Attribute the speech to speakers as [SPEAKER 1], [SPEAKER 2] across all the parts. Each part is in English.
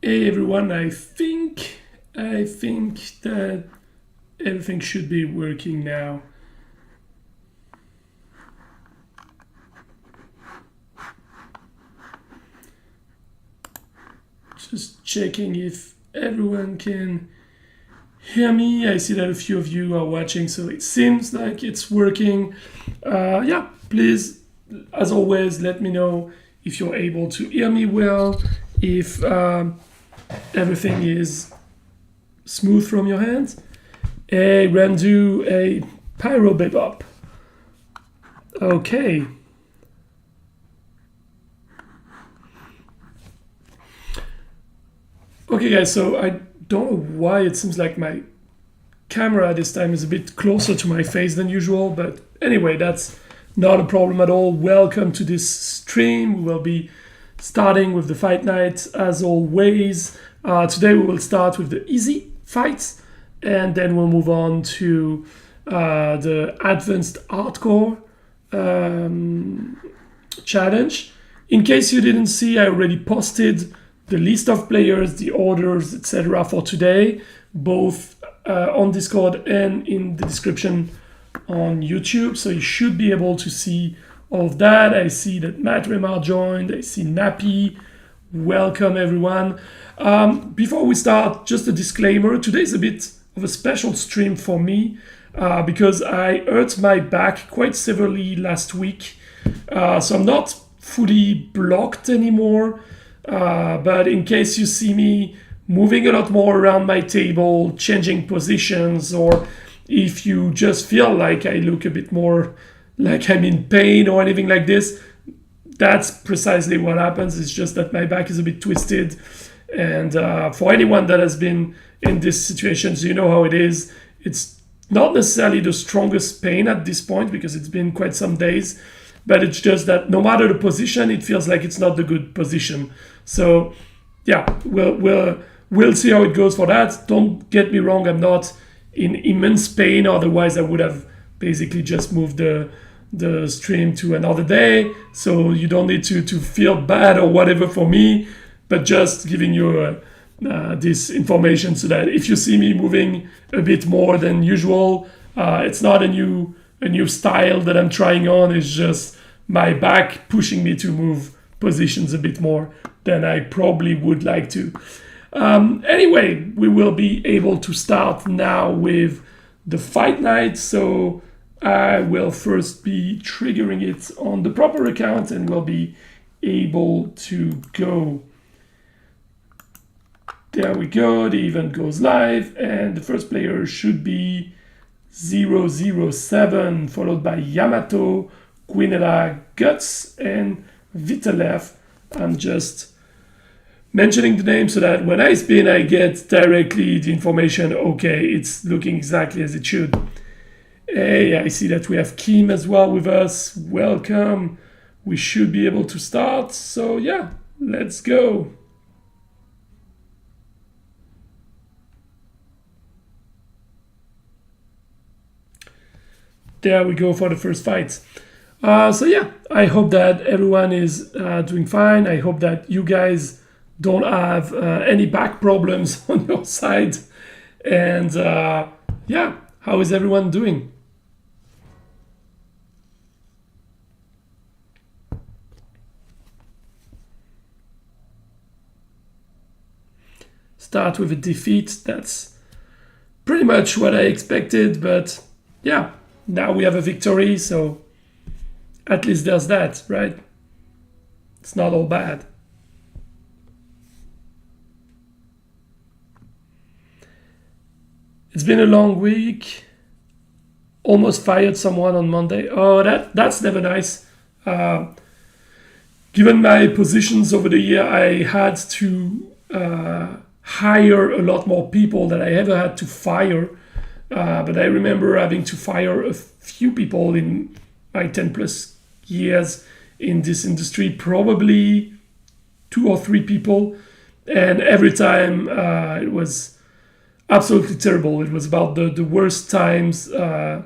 [SPEAKER 1] Hey everyone, I think that everything should be working now. Just checking if everyone can hear me. I see that a few of you are watching, so it seems like it's working. Yeah, please, as always, let me know if you're able to hear me well, if everything is smooth from your hands. Hey, Randu, a PyroBebop. Okay. Okay, guys, so I don't know why it seems like my camera this time is a bit closer to my face than usual, but anyway, that's not a problem at all. Welcome to this stream. We will be starting with the fight night as always. Today we will start with the easy fights, and then we'll move on to the advanced hardcore challenge. In case you didn't see, I already posted the list of players, the orders, etc. for today, both on Discord and in the description on YouTube. So you should be able to see all of that. I see that Matt Remar joined. I see Nappy. Welcome, everyone. Before we start, just a disclaimer. Today's a bit of a special stream for me because I hurt my back quite severely last week. So I'm not fully blocked anymore. But in case you see me moving a lot more around my table, changing positions, or if you just feel like I look a bit more like I'm in pain or anything like this, that's precisely what happens. It's just that my back is a bit twisted. And for anyone that has been in this situation, so you know how it is. It's not necessarily the strongest pain at this point because it's been quite some days, but it's just that no matter the position, it feels like it's not the good position. So yeah, we'll see how it goes for that. Don't get me wrong, I'm not in immense pain, otherwise I would have basically just moved the stream to another day. So you don't need to feel bad or whatever for me, but just giving you this information so that if you see me moving a bit more than usual, it's not a new style that I'm trying on. It's just my back pushing me to move positions a bit more than I probably would like to. Anyway, we will be able to start now with the fight night. So I will first be triggering it on the proper account and we'll be able to go. There we go, the event goes live and the first player should be 007, followed by YAMATO, Gwinela, Guts, and Vittalev. I'm just mentioning the name so that when I spin, I get directly the information, okay, it's looking exactly as it should. Hey, I see that we have Kim as well with us. Welcome. We should be able to start. So yeah, let's go. There we go for the first fight. So yeah, I hope that everyone is doing fine. I hope that you guys don't have any back problems on your side. And yeah, how is everyone doing? Start with a defeat. That's pretty much what I expected, but yeah, now we have a victory, so at least there's that, right? It's not all bad. It's been a long week. Almost fired someone on Monday. Oh, that's never nice. Given my positions over the year, I had to hire a lot more people than I ever had to fire. But I remember having to fire a few people in my 10 plus years in this industry, probably 2 or 3 people. And every time it was absolutely terrible. It was about the worst times I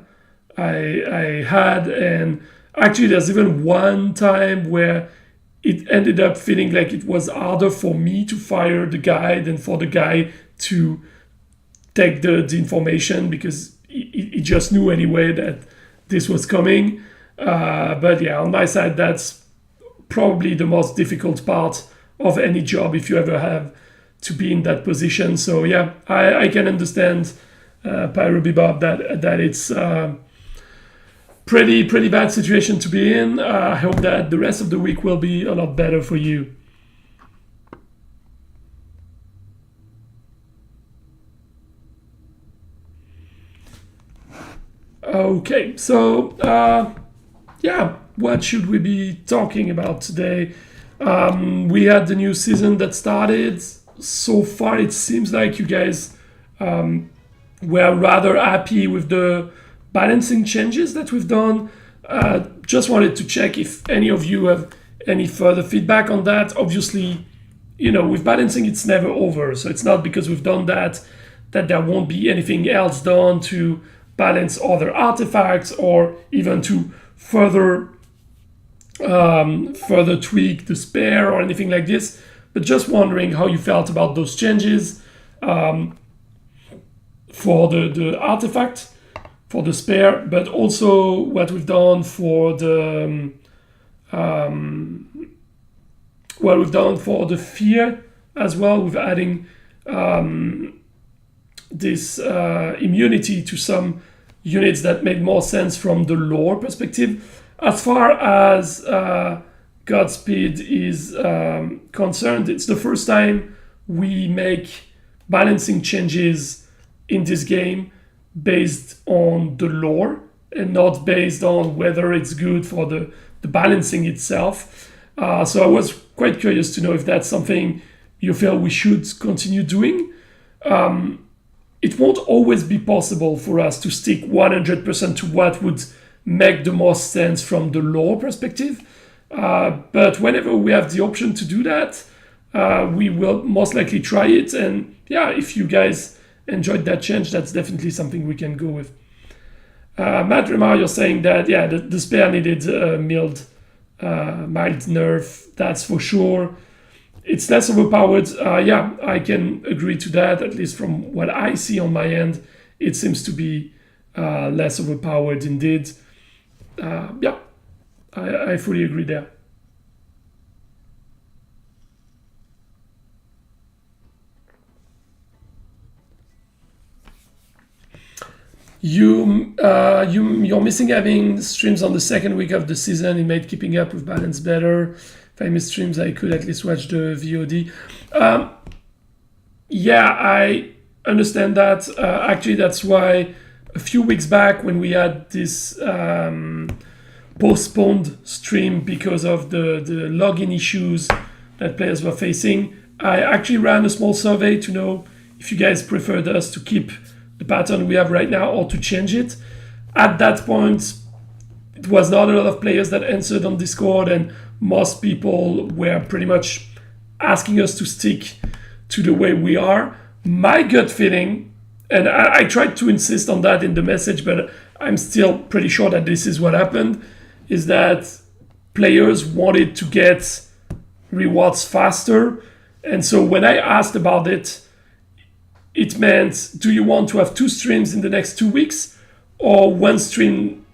[SPEAKER 1] had. And actually there's even one time where it ended up feeling like it was harder for me to fire the guy than for the guy to take the information, because he just knew anyway that this was coming. But yeah, on my side, that's probably the most difficult part of any job if you ever have to be in that position. So yeah, I can understand PyroBebop that it's pretty bad situation to be in. I hope that the rest of the week will be a lot better for you. Okay, so yeah, what should we be talking about today? We had the new season that started. So far, it seems like you guys were rather happy with the balancing changes that we've done. Just wanted to check if any of you have any further feedback on that. Obviously, you know, with balancing, it's never over. So it's not because we've done that there won't be anything else done to balance other artifacts or even to further tweak the spare or anything like this. But just wondering how you felt about those changes for the artifact, for the spare, but also what we've done for the fear as well, with adding this immunity to some units that made more sense from the lore perspective. As far as Godspeed is concerned, it's the first time we make balancing changes in this game based on the lore and not based on whether it's good for the balancing itself. So I was quite curious to know if that's something you feel we should continue doing. It won't always be possible for us to stick 100% to what would make the most sense from the lore perspective. But whenever we have the option to do that, we will most likely try it. And yeah, if you guys enjoyed that change, that's definitely something we can go with. Matt Remar, you're saying that, yeah, the spare needed mild nerf, that's for sure. It's less overpowered. Yeah, I can agree to that, at least from what I see on my end. It seems to be less overpowered indeed. Yeah, I fully agree there. You're missing having streams on the second week of the season. It made keeping up with balance better. If I miss streams, I could at least watch the VOD. Yeah, I understand that. Actually, that's why a few weeks back when we had this postponed stream because of the login issues that players were facing, I actually ran a small survey to know if you guys preferred us to keep the pattern we have right now or to change it. At that point, it was not a lot of players that answered on Discord, and most people were pretty much asking us to stick to the way we are. My gut feeling, and I tried to insist on that in the message, but I'm still pretty sure that this is what happened, is that players wanted to get rewards faster. And so when I asked about it, it meant, do you want to have 2 streams in the next 2 weeks, or 1 stream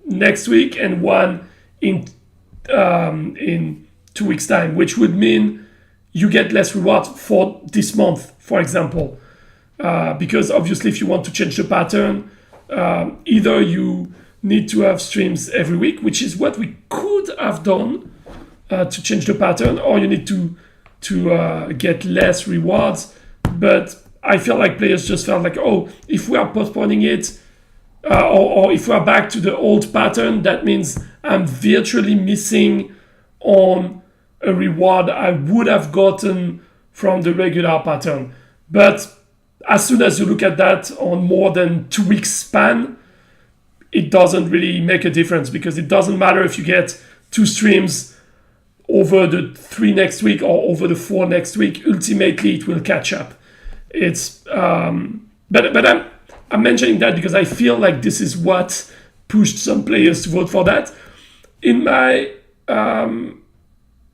[SPEAKER 1] next week and 1 in 2 weeks time, which would mean you get less reward for this month, for example. Because obviously if you want to change the pattern, either you need to have streams every week, which is what we could have done to change the pattern, or you need to get less rewards. But I feel like players just felt like, oh, if we are postponing it, or if we are back to the old pattern, that means I'm virtually missing on a reward I would have gotten from the regular pattern. But as soon as you look at that on more than 2 weeks span, it doesn't really make a difference, because it doesn't matter if you get 2 streams over the 3 next week or over the 4 next week. Ultimately, it will catch up. It's but I'm mentioning that because I feel like this is what pushed some players to vote for that. In my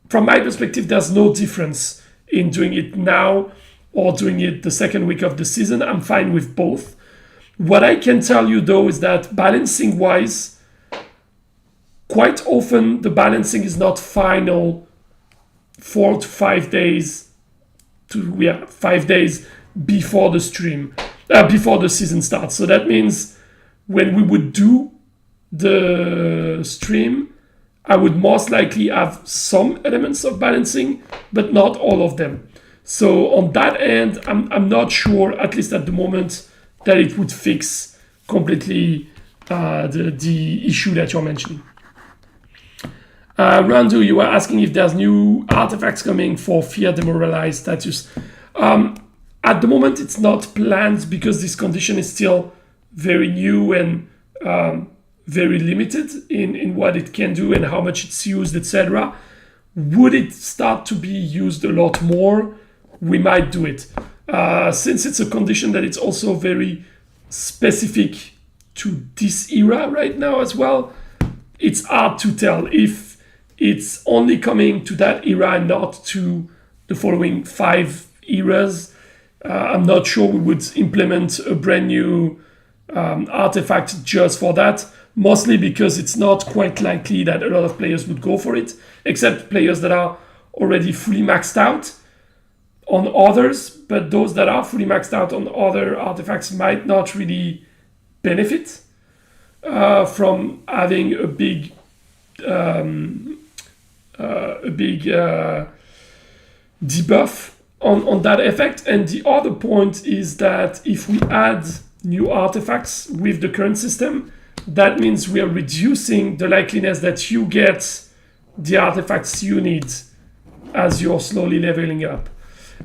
[SPEAKER 1] from my perspective, there's no difference in doing it now or doing it the second week of the season. I'm fine with both. What I can tell you though is that balancing wise, quite often the balancing is not final 4 to 5 days to 5 days before the stream, before the season starts. So that means when we would do the stream, I would most likely have some elements of balancing, but not all of them. So on that end, I'm not sure, at least at the moment, that it would fix completely the issue that you're mentioning. Randu, you were asking if there's new artifacts coming for Fear Demoralized status. At the moment, it's not planned because this condition is still very new and very limited in what it can do and how much it's used, etc. Would it start to be used a lot more? We might do it. Since it's a condition that it's also very specific to this era right now as well, it's hard to tell if it's only coming to that era and not to the following 5 eras. I'm not sure we would implement a brand new artifact just for that, mostly because it's not quite likely that a lot of players would go for it, except players that are already fully maxed out on others, but those that are fully maxed out on other artifacts might not really benefit from having a big debuff on that effect. And the other point is that if we add new artifacts with the current system, that means we are reducing the likeliness that you get the artifacts you need as you're slowly leveling up.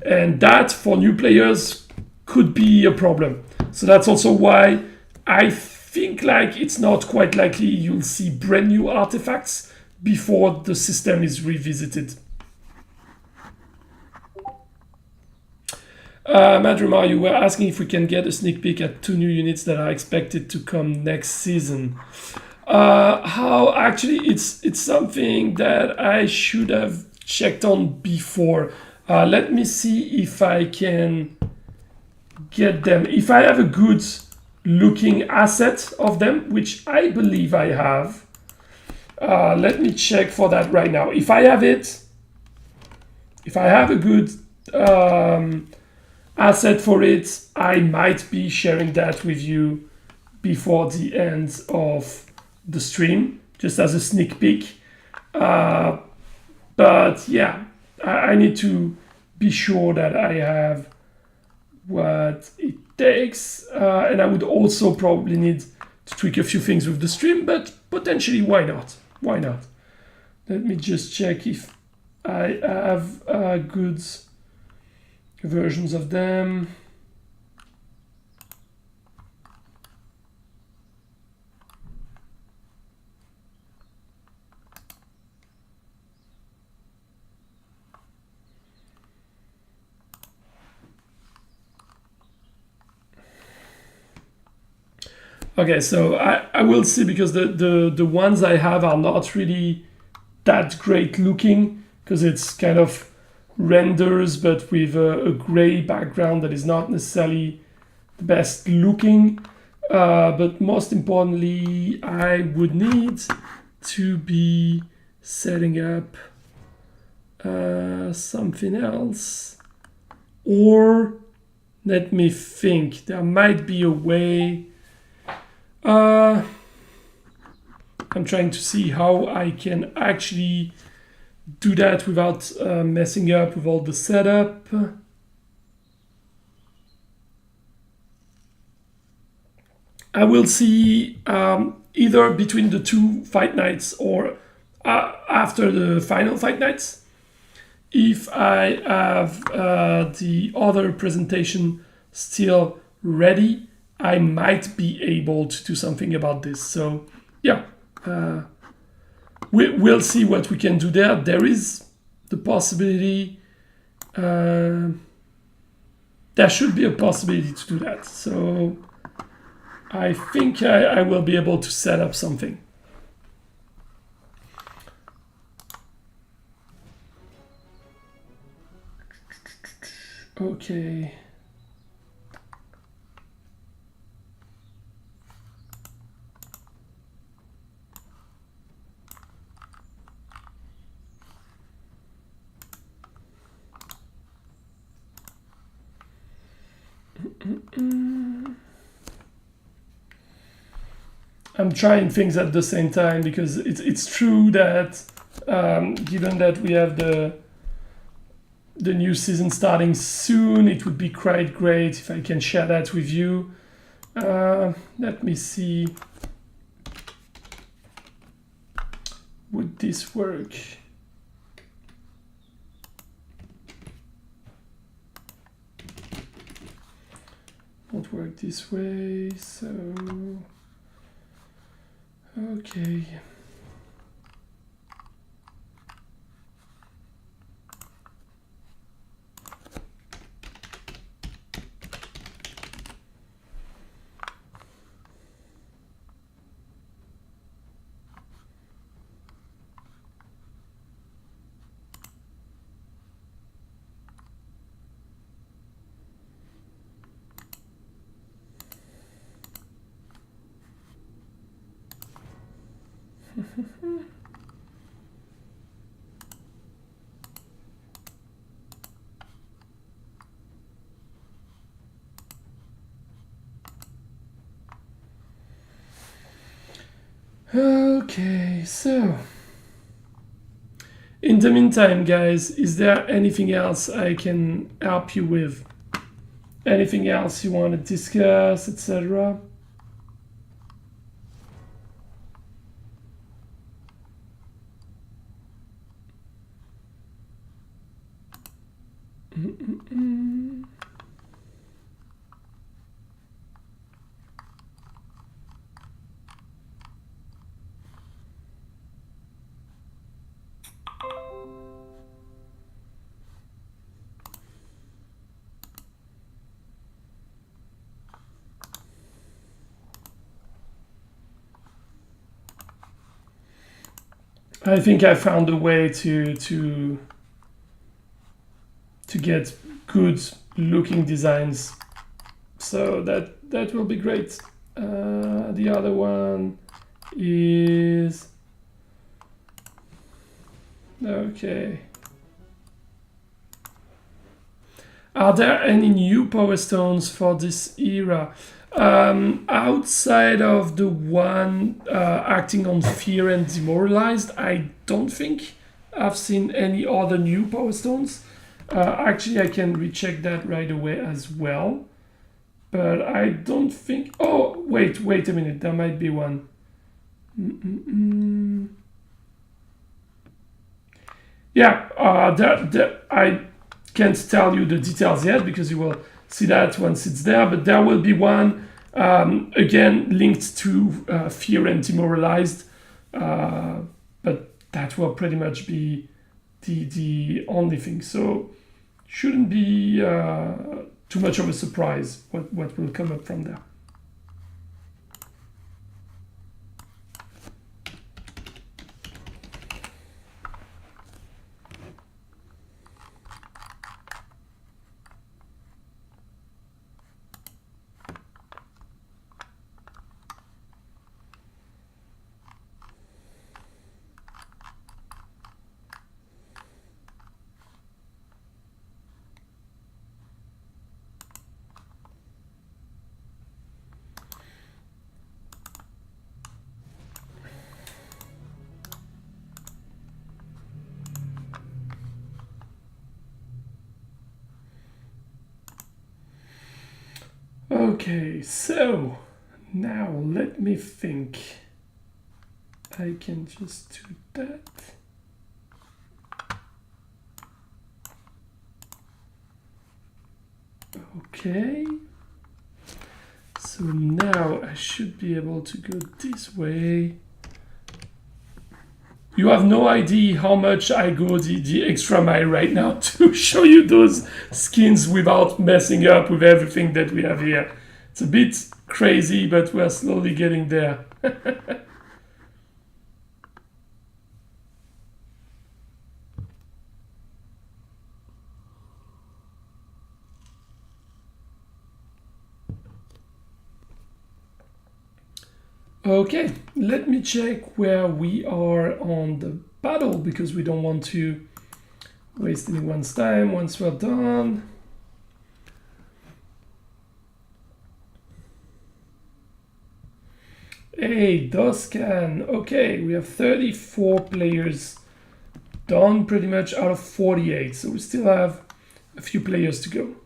[SPEAKER 1] And that, for new players, could be a problem. So that's also why I think like it's not quite likely you'll see brand new artifacts before the system is revisited. Madrumar, you were asking if we can get a sneak peek at 2 new units that are expected to come next season. How actually it's something that I should have checked on before. Let me see if I can get them. If I have a good looking asset of them, which I believe I have. Let me check for that right now. If I have it, if I have a good asset for it, I might be sharing that with you before the end of the stream, just as a sneak peek. But yeah, I need to be sure that I have what it takes, and I would also probably need to tweak a few things with the stream, but potentially why not? Why not? Let me just check if I have good versions of them. Okay, so I will see, because the ones I have are not really that great looking, because it's kind of renders but with a gray background that is not necessarily the best looking. But most importantly, I would need to be setting up something else. Or let me think, there might be a way. I'm trying to see how I can actually do that without messing up with all the setup. I will see either between the 2 fight nights or after the final fight nights. If I have the other presentation still ready, I might be able to do something about this. So yeah, we'll see what we can do there. There is the possibility, there should be a possibility to do that. So I think I will be able to set up something. Okay. I'm trying things at the same time because it's true that given that we have the new season starting soon, it would be quite great if I can share that with you. Let me see. Would this work? Won't work this way, so okay. Okay, so in the meantime, guys, is there anything else I can help you with? Anything else you want to discuss, etc.? I think I found a way to get good looking designs, so that will be great. The other one is okay. Are there any new power stones for this era? Outside of the one acting on fear and demoralized, I don't think I've seen any other new power stones. Actually, I can recheck that right away as well. But I don't think... Oh, wait a minute. There might be one. Yeah, I can't tell you the details yet because you will see that once it's there, but there will be one again linked to fear and demoralized, but that will pretty much be the only thing, so shouldn't be too much of a surprise what will come up from there. Okay, so now let me think. I can just do that. Okay. So now I should be able to go this way. You have no idea how much I go the extra mile right now to show you those skins without messing up with everything that we have here. It's a bit crazy, but we're slowly getting there. Okay, let me check where we are on the battle because we don't want to waste anyone's time once we're done. Hey, DOZKAN. Okay, we have 34 players done pretty much out of 48, so we still have a few players to go.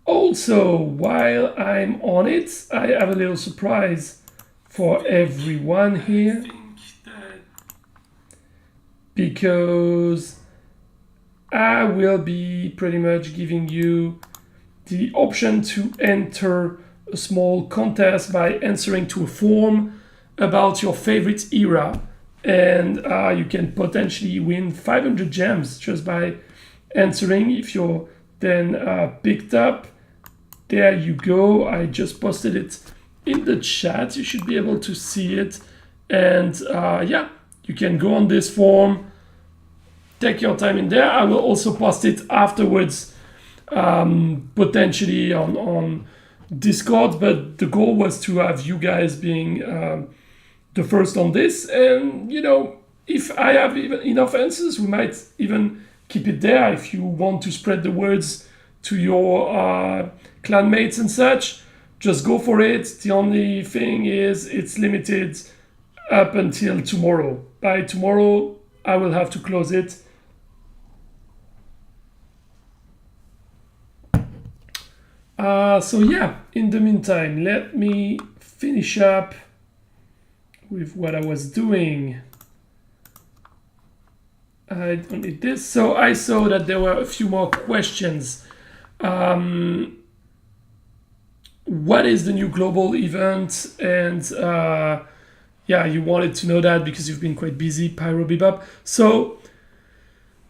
[SPEAKER 1] Also, while I'm on it, I have a little surprise for everyone here, because I will be pretty much giving you the option to enter a small contest by answering to a form about your favorite era, and you can potentially win 500 gems just by answering if you're then picked up. There you go, I just posted it in the chat, you should be able to see it, and yeah, you can go on this form, take your time in there. I will also post it afterwards, potentially on Discord, but the goal was to have you guys being the first on this, and you know, if I have even enough answers, we might even keep it there if you want to spread the words to your clanmates and such. Just go for it. The only thing is it's limited up until tomorrow. By tomorrow, I will have to close it. So yeah, in the meantime, let me finish up with what I was doing. I don't need this. So I saw that there were a few more questions. What is the new global event? And yeah, you wanted to know that because you've been quite busy, PyroBebop. So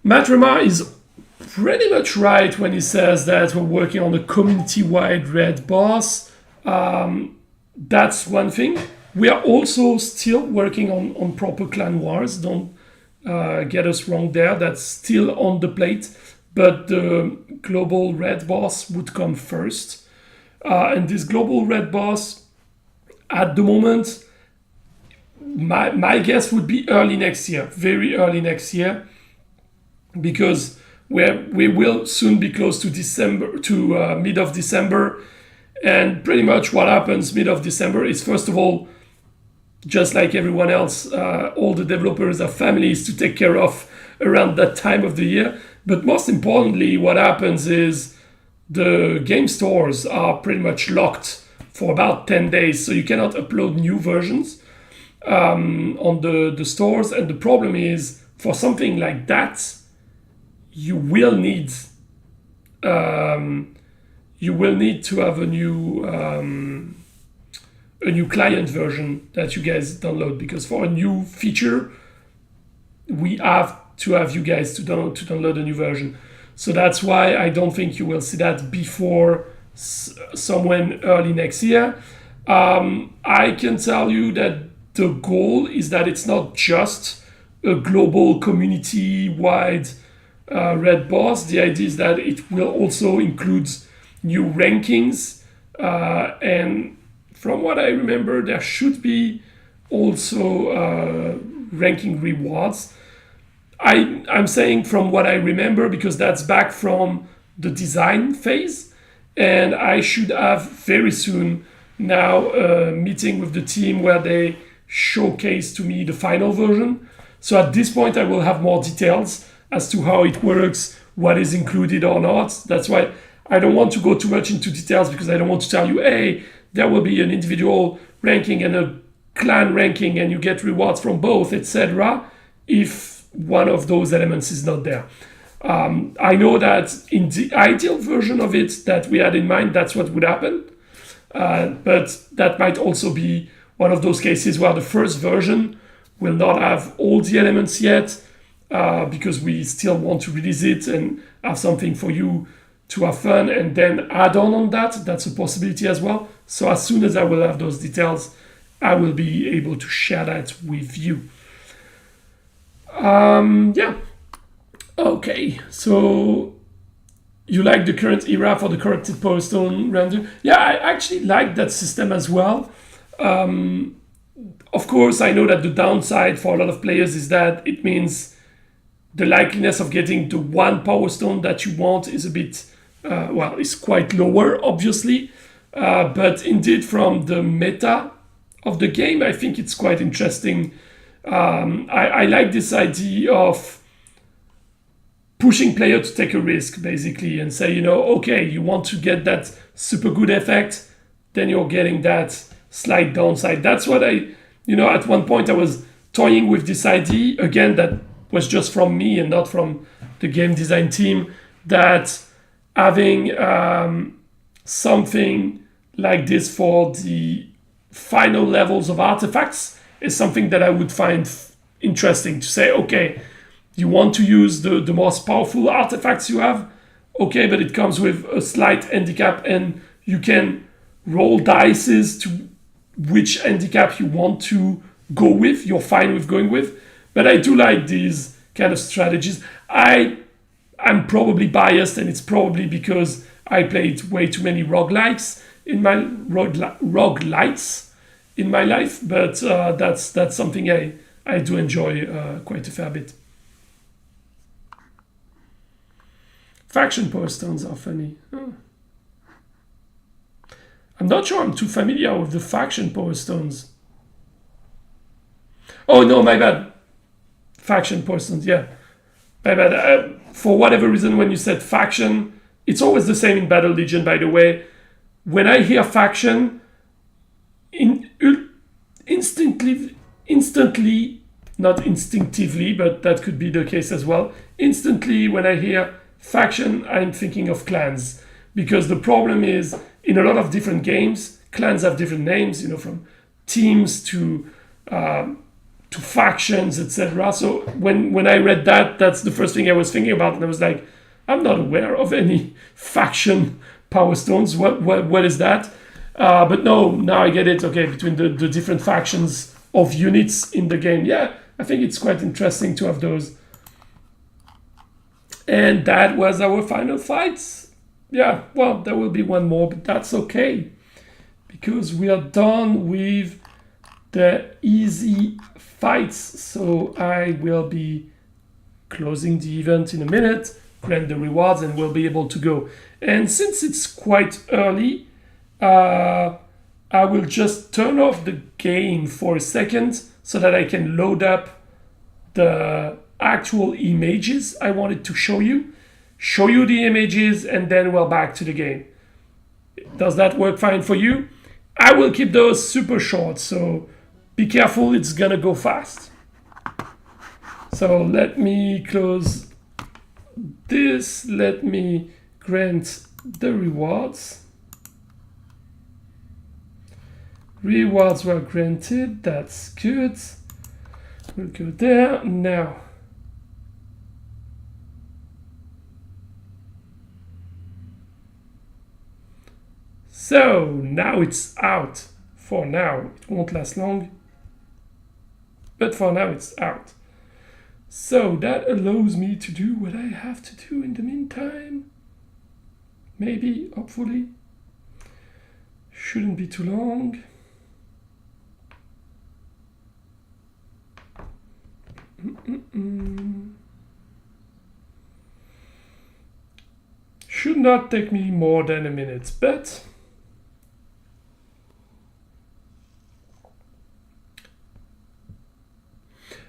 [SPEAKER 1] Matrema is pretty much right when he says that we're working on a community-wide red boss. That's one thing. We are also still working on proper clan wars. Don't get us wrong there. That's still on the plate. But the global red boss would come first. And this global red boss, at the moment, my guess would be early next year, very early next year, because we will soon be close to December, to mid of December, and pretty much what happens mid of December is, first of all, just like everyone else, all the developers have families to take care of around that time of the year. But most importantly, what happens is the game stores are pretty much locked for about 10 days, so you cannot upload new versions on the stores. And the problem is, for something like that, you will need to have a new client version that you guys download, because for a new feature, we have to have you guys to download a new version. So that's why I don't think you will see that before somewhere early next year. I can tell you that the goal is that it's not just a global community-wide red boss. The idea is that it will also include new rankings. And from what I remember, there should be also ranking rewards. I'm saying from what I remember because that's back from the design phase, and I should have very soon now a meeting with the team where they showcase to me the final version. So at this point I will have more details as to how it works, what is included or not. That's why I don't want to go too much into details, because I don't want to tell you, hey, there will be an individual ranking and a clan ranking and you get rewards from both, etc. if one of those elements is not there. I know that in the ideal version of it that we had in mind, that's what would happen. But that might also be one of those cases where the first version will not have all the elements yet, because we still want to release it and have something for you to have fun and then add on that. That's a possibility as well. So as soon as I will have those details, I will be able to share that with you. Yeah. Okay, so you like the current era for the corrupted postone render? Yeah, I actually like that system as well. Of course, I know that the downside for a lot of players is that it means the likeliness of getting the one power stone that you want is a bit, well, is quite lower, obviously. But indeed, from the meta of the game, I think it's quite interesting. I like this idea of pushing player to take a risk, basically, and say, you know, okay, you want to get that super good effect, then you're getting that slight downside. That's what you know, at one point I was toying with this idea, again, that was just from me and not from the game design team, that having something like this for the final levels of artifacts is something that I would find interesting, to say, okay, you want to use the most powerful artifacts you have, okay, but it comes with a slight handicap, and you can roll dices to which handicap you want to go with. You're fine with going with. But I do like these kind of strategies. I'm probably biased, and it's probably because I played way too many roguelites in my roguelites in my life, but that's something I do enjoy quite a fair bit. Faction power stones are funny. Oh. I'm not sure I'm too familiar with the faction power stones. Oh no, my bad. Faction power stones, yeah. My bad. For whatever reason, when you said faction, it's always the same in Battle Legion, by the way. When I hear faction, instantly, not instinctively, but that could be the case as well. Instantly, when I hear faction, I'm thinking of clans, because the problem is, in a lot of different games, clans have different names, you know, from teams to factions, etc. So when I read that, that's the first thing I was thinking about, and I was like, I'm not aware of any faction power stones. What is that? But no, now I get it. Okay, between the different factions of units in the game, yeah, I think it's quite interesting to have those. And that was our final fights. Yeah, well, there will be one more, but that's okay, because we are done with the easy fights. So I will be closing the event in a minute, grant the rewards, and we'll be able to go. And since it's quite early, I will just turn off the game for a second so that I can load up the actual images I wanted to show you the images, and then we're back to the game. Does that work fine for you? I will keep those super short, so be careful, it's gonna go fast. So let me close this, let me grant the rewards. Rewards were granted, that's good. We'll go there now. So now it's out. For now, it won't last long, but for now it's out. So that allows me to do what I have to do in the meantime. Maybe, hopefully. Shouldn't be too long. Should not take me more than a minute, but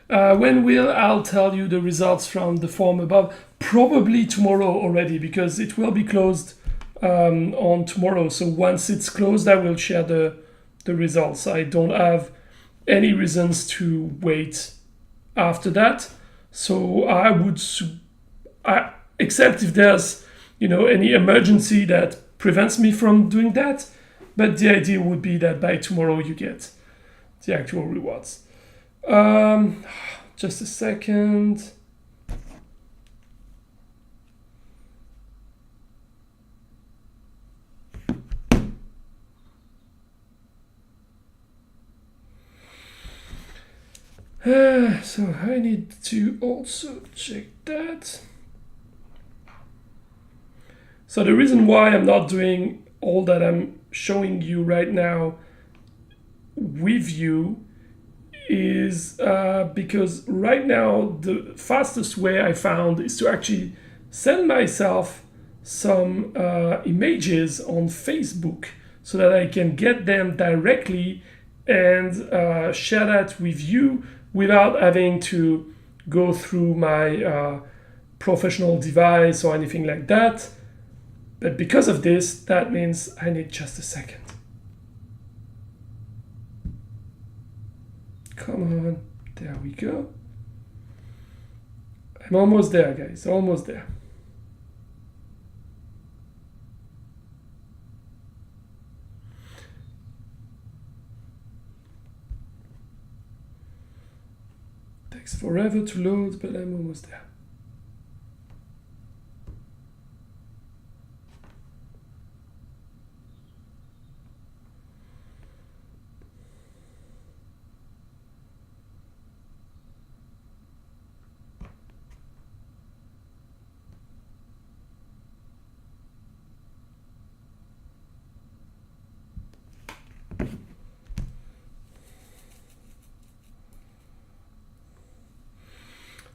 [SPEAKER 1] when I'll tell you the results from the form above, probably tomorrow already, because it will be closed on tomorrow. So once it's closed, I will share the results. I don't have any reasons to wait after that. So I would, except if there's, you know, any emergency that prevents me from doing that. But the idea would be that by tomorrow you get the actual rewards. Just a second. So I need to also check that. So the reason why I'm not doing all that I'm showing you right now with you is because right now the fastest way I found is to actually send myself some images on Facebook so that I can get them directly and share that with you without having to go through my professional device or anything like that. But because of this, that means I need just a second. Come on, there we go. I'm almost there, guys, almost there. Takes forever to load, but I'm almost there.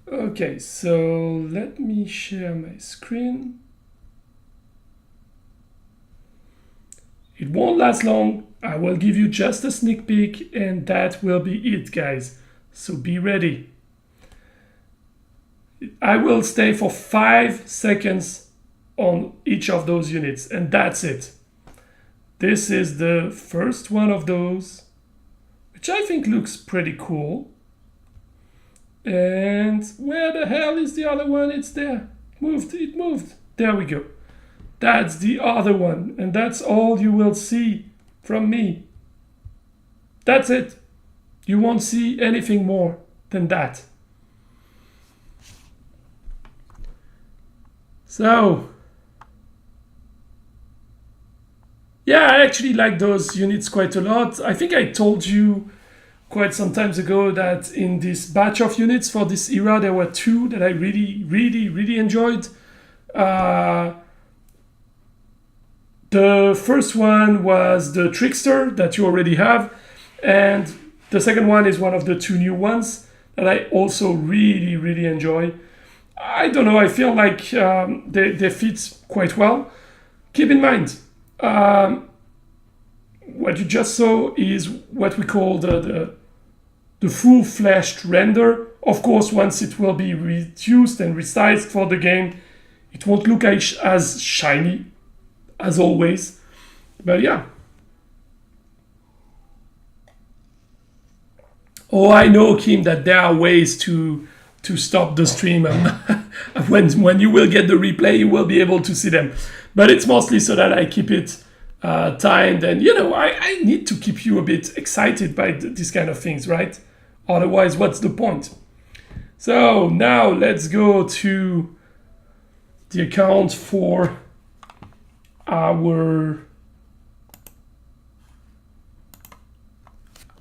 [SPEAKER 1] Okay, so let me share my screen. It won't last long. I will give you just a sneak peek and that will be it, guys. So be ready. I will stay for 5 seconds on each of those units and that's it. This is the first one of those, which I think looks pretty cool. And where the hell is the other one? It's there. It moved. There we go. That's the other one. And that's all you will see from me. That's it. You won't see anything more than that. So, yeah, I actually like those units quite a lot. I think I told you quite some times ago that in this batch of units for this era, there were 2 that I really enjoyed. The first one was the Trickster that you already have, and the second one is one of the 2 new ones that I also really enjoy. I don't know, I feel like they fit quite well. Keep in mind, what you just saw is what we call the full-fleshed render. Of course, once it will be reduced and resized for the game, it won't look as shiny as always. But yeah. Oh, I know, Kim, that there are ways to stop the stream. When you will get the replay, you will be able to see them. But it's mostly so that I keep it timed, and you know, I need to keep you a bit excited by these kind of things, right? Otherwise, what's the point? So now let's go to the account for our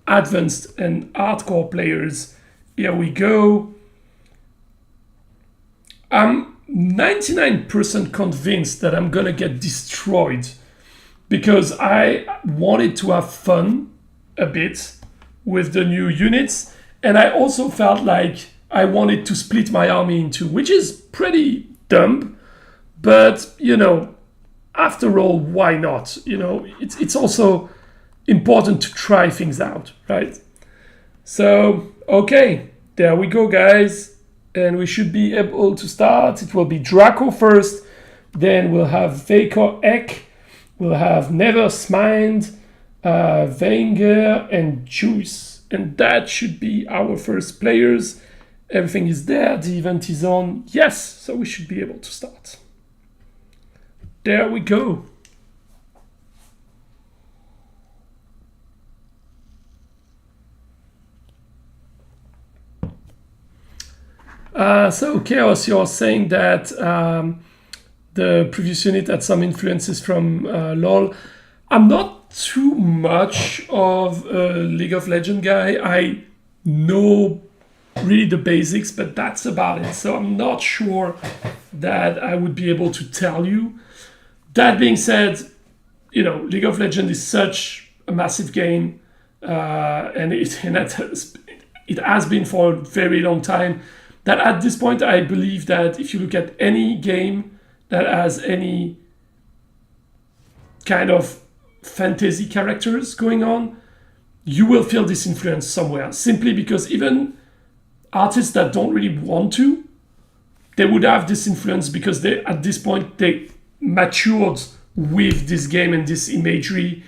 [SPEAKER 1] advanced and hardcore players. Here we go. I'm 99% convinced that I'm gonna get destroyed because I wanted to have fun a bit with the new units, and I also felt like I wanted to split my army in 2, which is pretty dumb, but you know, after all, why not? You know, it's also important to try things out, right? So, okay, there we go, guys, and we should be able to start. It will be Draco first, then we'll have Zekor Ek, we'll have Neversmind, Wenger and Juice, and that should be our first players. Everything is there, the event is on, yes, so we should be able to start. There we go. So Chaos, you're saying that the previous unit had some influences from LoL. I'm not too much of a League of Legends guy. I know really the basics, but that's about it. So I'm not sure that I would be able to tell you. That being said, you know, League of Legends is such a massive game, and it has been for a very long time, that at this point I believe that if you look at any game that has any kind of fantasy characters going on, you will feel this influence somewhere, simply because even artists that don't really want to, they would have this influence because they, at this point, they matured with this game and this imagery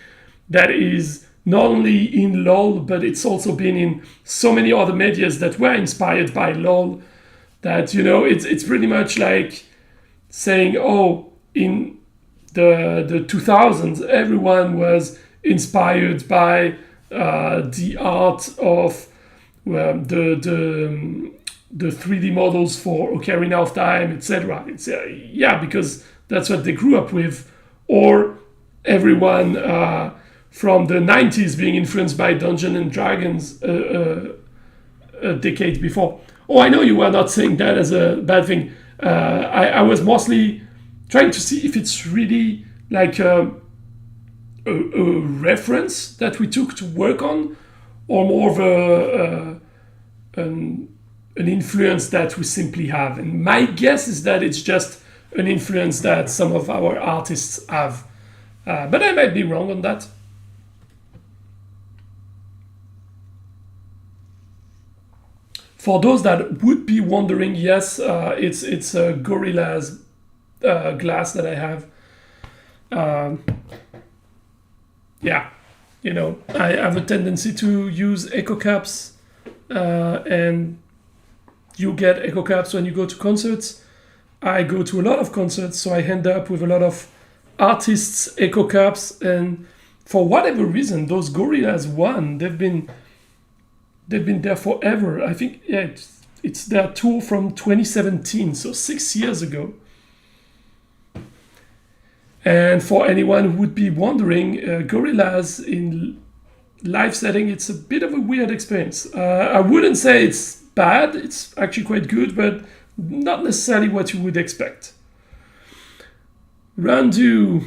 [SPEAKER 1] that is not only in LoL, but it's also been in so many other medias that were inspired by LoL, that, you know, it's pretty much like saying, oh, in the 2000s, everyone was inspired by the art of the 3D models for Ocarina of Time, etc. It's yeah, because that's what they grew up with. Or everyone from the 90s being influenced by Dungeons and Dragons a decade before. Oh, I know you were not saying that as a bad thing. I was mostly trying to see if it's really like a reference that we took to work on, or more of an influence that we simply have. And my guess is that it's just an influence that some of our artists have. But I might be wrong on that. For those that would be wondering, yes, it's a Gorilla's glass that I have. Yeah, you know, I have a tendency to use echo caps, and you get echo caps when you go to concerts. I go to a lot of concerts, so I end up with a lot of artists' echo caps, and for whatever reason, those Gorillas won. They've been there forever. I think, yeah, it's their tour from 2017, so 6 years ago. And for anyone who would be wondering, Gorillas in live setting, it's a bit of a weird experience. I wouldn't say it's bad, it's actually quite good, but not necessarily what you would expect. Randu,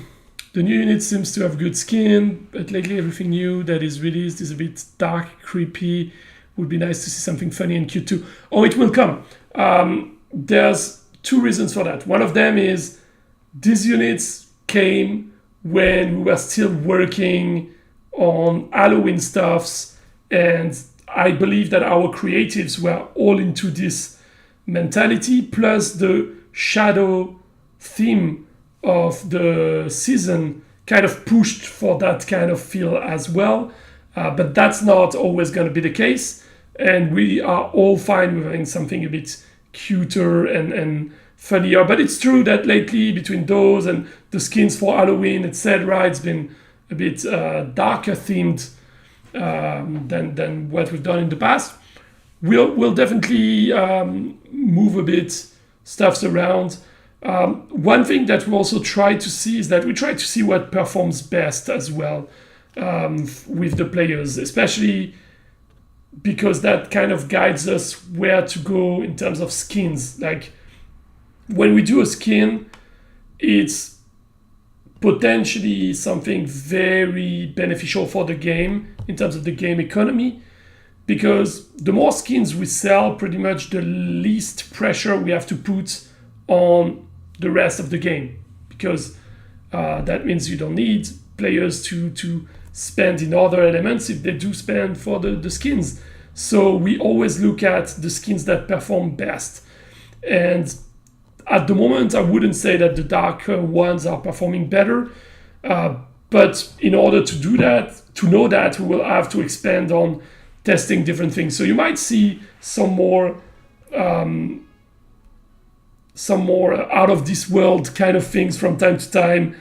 [SPEAKER 1] the new unit seems to have good skin, but lately everything new that is released is a bit dark, creepy. Would be nice to see something funny in Q2. Oh, it will come. There's two reasons for that. One of them is these units came when we were still working on Halloween stuffs, and I believe that our creatives were all into this mentality, plus the shadow theme of the season kind of pushed for that kind of feel as well. But that's not always going to be the case, and we are all fine with having something a bit cuter and funnier. But it's true that lately, between those and the skins for Halloween, etc., it's been a bit darker themed than what we've done in the past. We'll definitely move a bit stuffs around. One thing that we also try to see is that we try to see what performs best as well with the players, especially because that kind of guides us where to go in terms of skins. Like, when we do a skin, it's potentially something very beneficial for the game in terms of the game economy, because the more skins we sell, pretty much the least pressure we have to put on the rest of the game, because that means you don't need players to spend in other elements if they do spend for the skins. So we always look at the skins that perform best. And at the moment, I wouldn't say that the darker ones are performing better. But in order to do that, to know that, we will have to expand on testing different things. So you might see some more out of this world kind of things from time to time.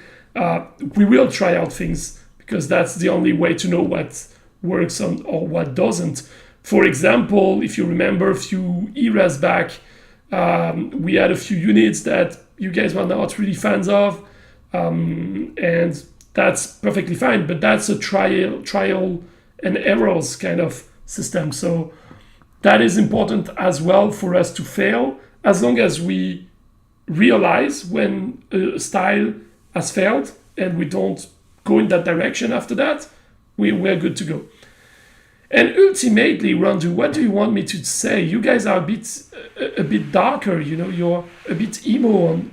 [SPEAKER 1] We will try out things, because that's the only way to know what works on or what doesn't. For example, if you remember a few eras back, we had a few units that you guys were not really fans of, and that's perfectly fine, but that's a trial and errors kind of system. So that is important as well for us to fail, as long as we realize when a style has failed and we don't go in that direction after that, we're good to go. And ultimately, Randu, what do you want me to say? You guys are a bit darker, you know, you're a bit emo on.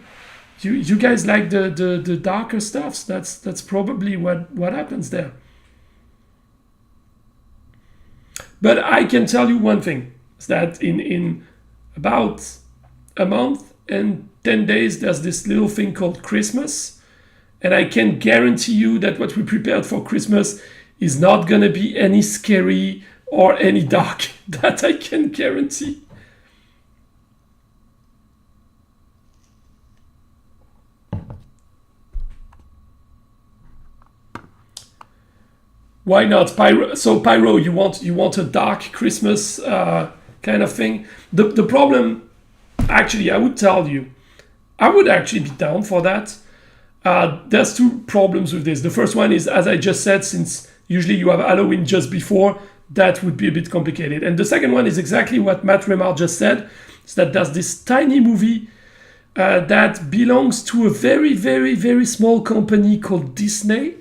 [SPEAKER 1] You guys like the darker stuffs. That's probably what happens there. But I can tell you one thing, is that in about a month and 10 days, there's this little thing called Christmas. And I can guarantee you that what we prepared for Christmas is not going to be any scary or any dark. That I can guarantee. Why not Pyro? So Pyro, you want a dark Christmas kind of thing. The problem, actually, I would tell you, I would actually be down for that. There's two problems with this. The first one is, as I just said, since usually you have Halloween just before, that would be a bit complicated. And the second one is exactly what Matt Remar just said, is that there's this tiny movie that belongs to a very, very, very small company called Disney.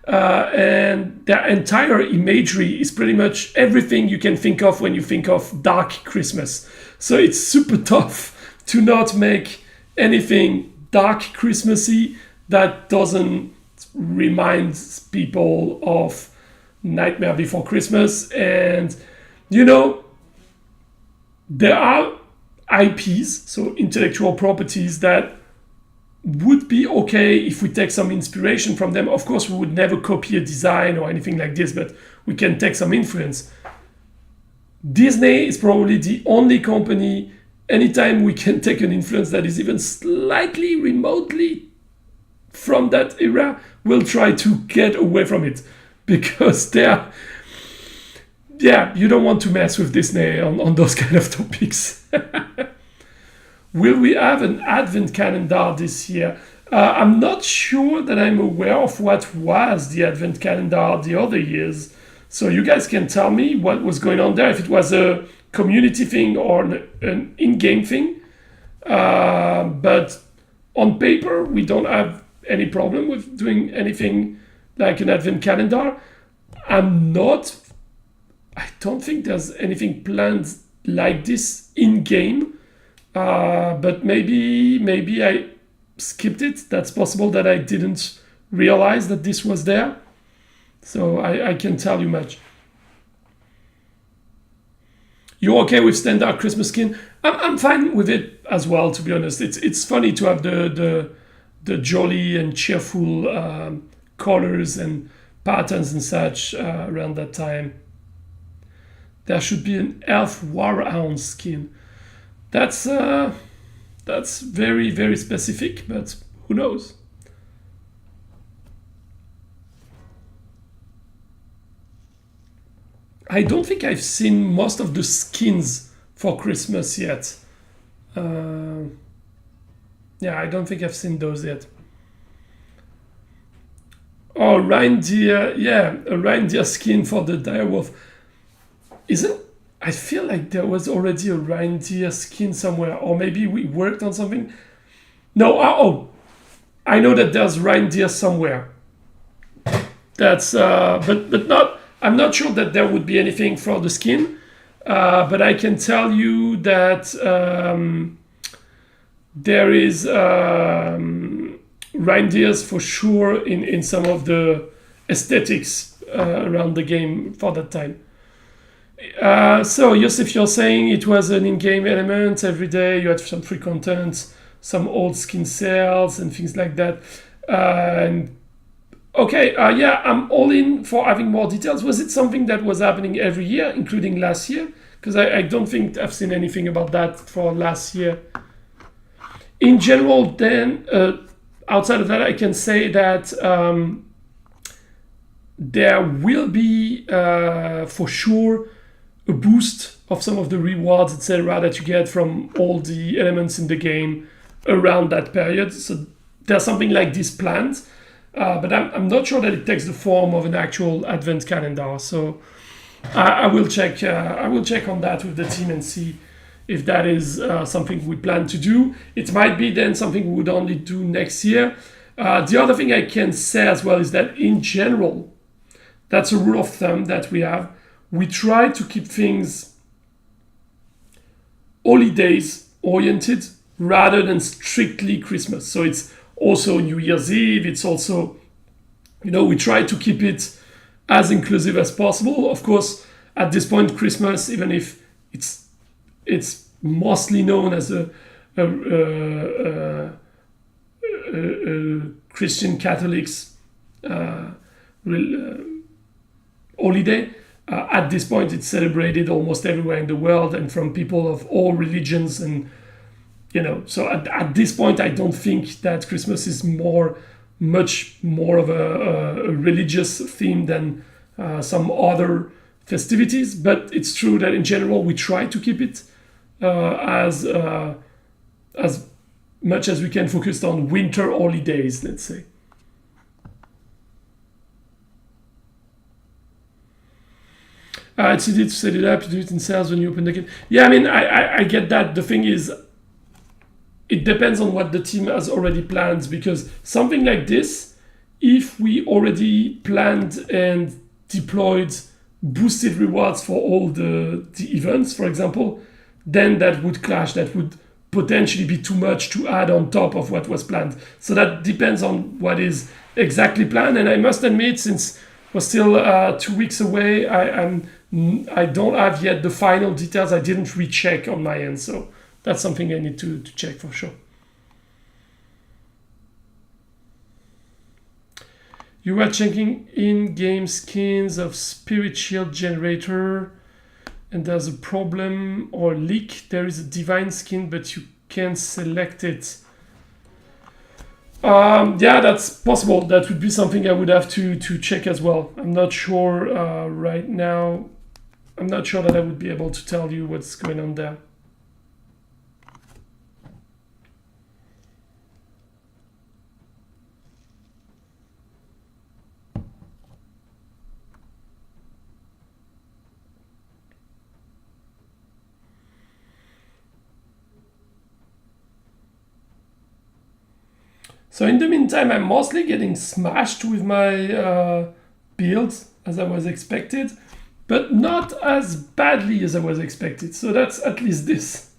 [SPEAKER 1] And their entire imagery is pretty much everything you can think of when you think of dark Christmas. So it's super tough to not make anything dark Christmassy that doesn't remind people of Nightmare Before Christmas. And, you know, there are IPs, so intellectual properties, that would be okay if we take some inspiration from them. Of course, we would never copy a design or anything like this, but we can take some influence. Disney is probably the only company, anytime we can take an influence that is even slightly remotely from that era, we'll try to get away from it, because they're, yeah, you don't want to mess with Disney on those kind of topics. Will we have an advent calendar this year? I'm not sure that I'm aware of what was the advent calendar the other years. So you guys can tell me what was going on there, if it was a community thing or an in-game thing. But on paper, we don't have any problem with doing anything like an advent calendar. I don't think there's anything planned like this in-game. But maybe I skipped it. That's possible that I didn't realize that this was there. So I can tell you much. You okay with standard Christmas skin? I'm fine with it as well, to be honest. It's funny to have the jolly and cheerful colors and patterns and such around that time. There should be an elf warhound skin. That's very, very specific, but who knows? I don't think I've seen most of the skins for Christmas yet. Yeah, I don't think I've seen those yet. Oh, reindeer, yeah, a reindeer skin for the direwolf. Isn't? I feel like there was already a reindeer skin somewhere, or maybe we worked on something. No, I know that there's reindeer somewhere. That's but not. I'm not sure that there would be anything for the skin, but I can tell you that there is reindeers for sure in some of the aesthetics around the game for that time. So, Yosef, you're saying it was an in-game element every day. You had some free content, some old skin sales, and things like that. Okay, yeah, I'm all in for having more details. Was it something that was happening every year, including last year? Because I don't think I've seen anything about that for last year. In general, then, outside of that, I can say that there will be, for sure, a boost of some of the rewards, etc., that you get from all the elements in the game around that period. So there's something like this planned, but I'm not sure that it takes the form of an actual advent calendar. So I will check. I will check on that with the team and see if that is something we plan to do. It might be then something we would only do next year. The other thing I can say as well is that in general, that's a rule of thumb that we have. we try to keep things holidays oriented rather than strictly Christmas. So it's also New Year's Eve. It's also, you know, we try to keep it as inclusive as possible. Of course, at this point, Christmas, even if it's mostly known as a Christian Catholics holiday, at this point it's celebrated almost everywhere in the world and from people of all religions, and you know, so at this point I don't think that Christmas is much more of a religious theme than some other festivities. But it's true that in general we try to keep it as much as we can focused on winter holidays, let's say. It's easy to set it up, you do it in sales when you open the game. Yeah, I mean, I get that. The thing is, it depends on what the team has already planned, because something like this, if we already planned and deployed boosted rewards for all the events, for example, then that would clash. That would potentially be too much to add on top of what was planned. So that depends on what is exactly planned. And I must admit, since we're still 2 weeks away, I don't have yet the final details. I didn't recheck on my end, so that's something I need to check for sure. You are checking in-game skins of Spirit Shield generator, and there's a problem or leak. There is a divine skin, but you can't select it. Yeah, that's possible. That would be something I would have to check as well. I'm not sure right now. I'm not sure that I would be able to tell you what's going on there. So in the meantime, I'm mostly getting smashed with my builds as I was expected, but not as badly as I was expected. So that's at least this.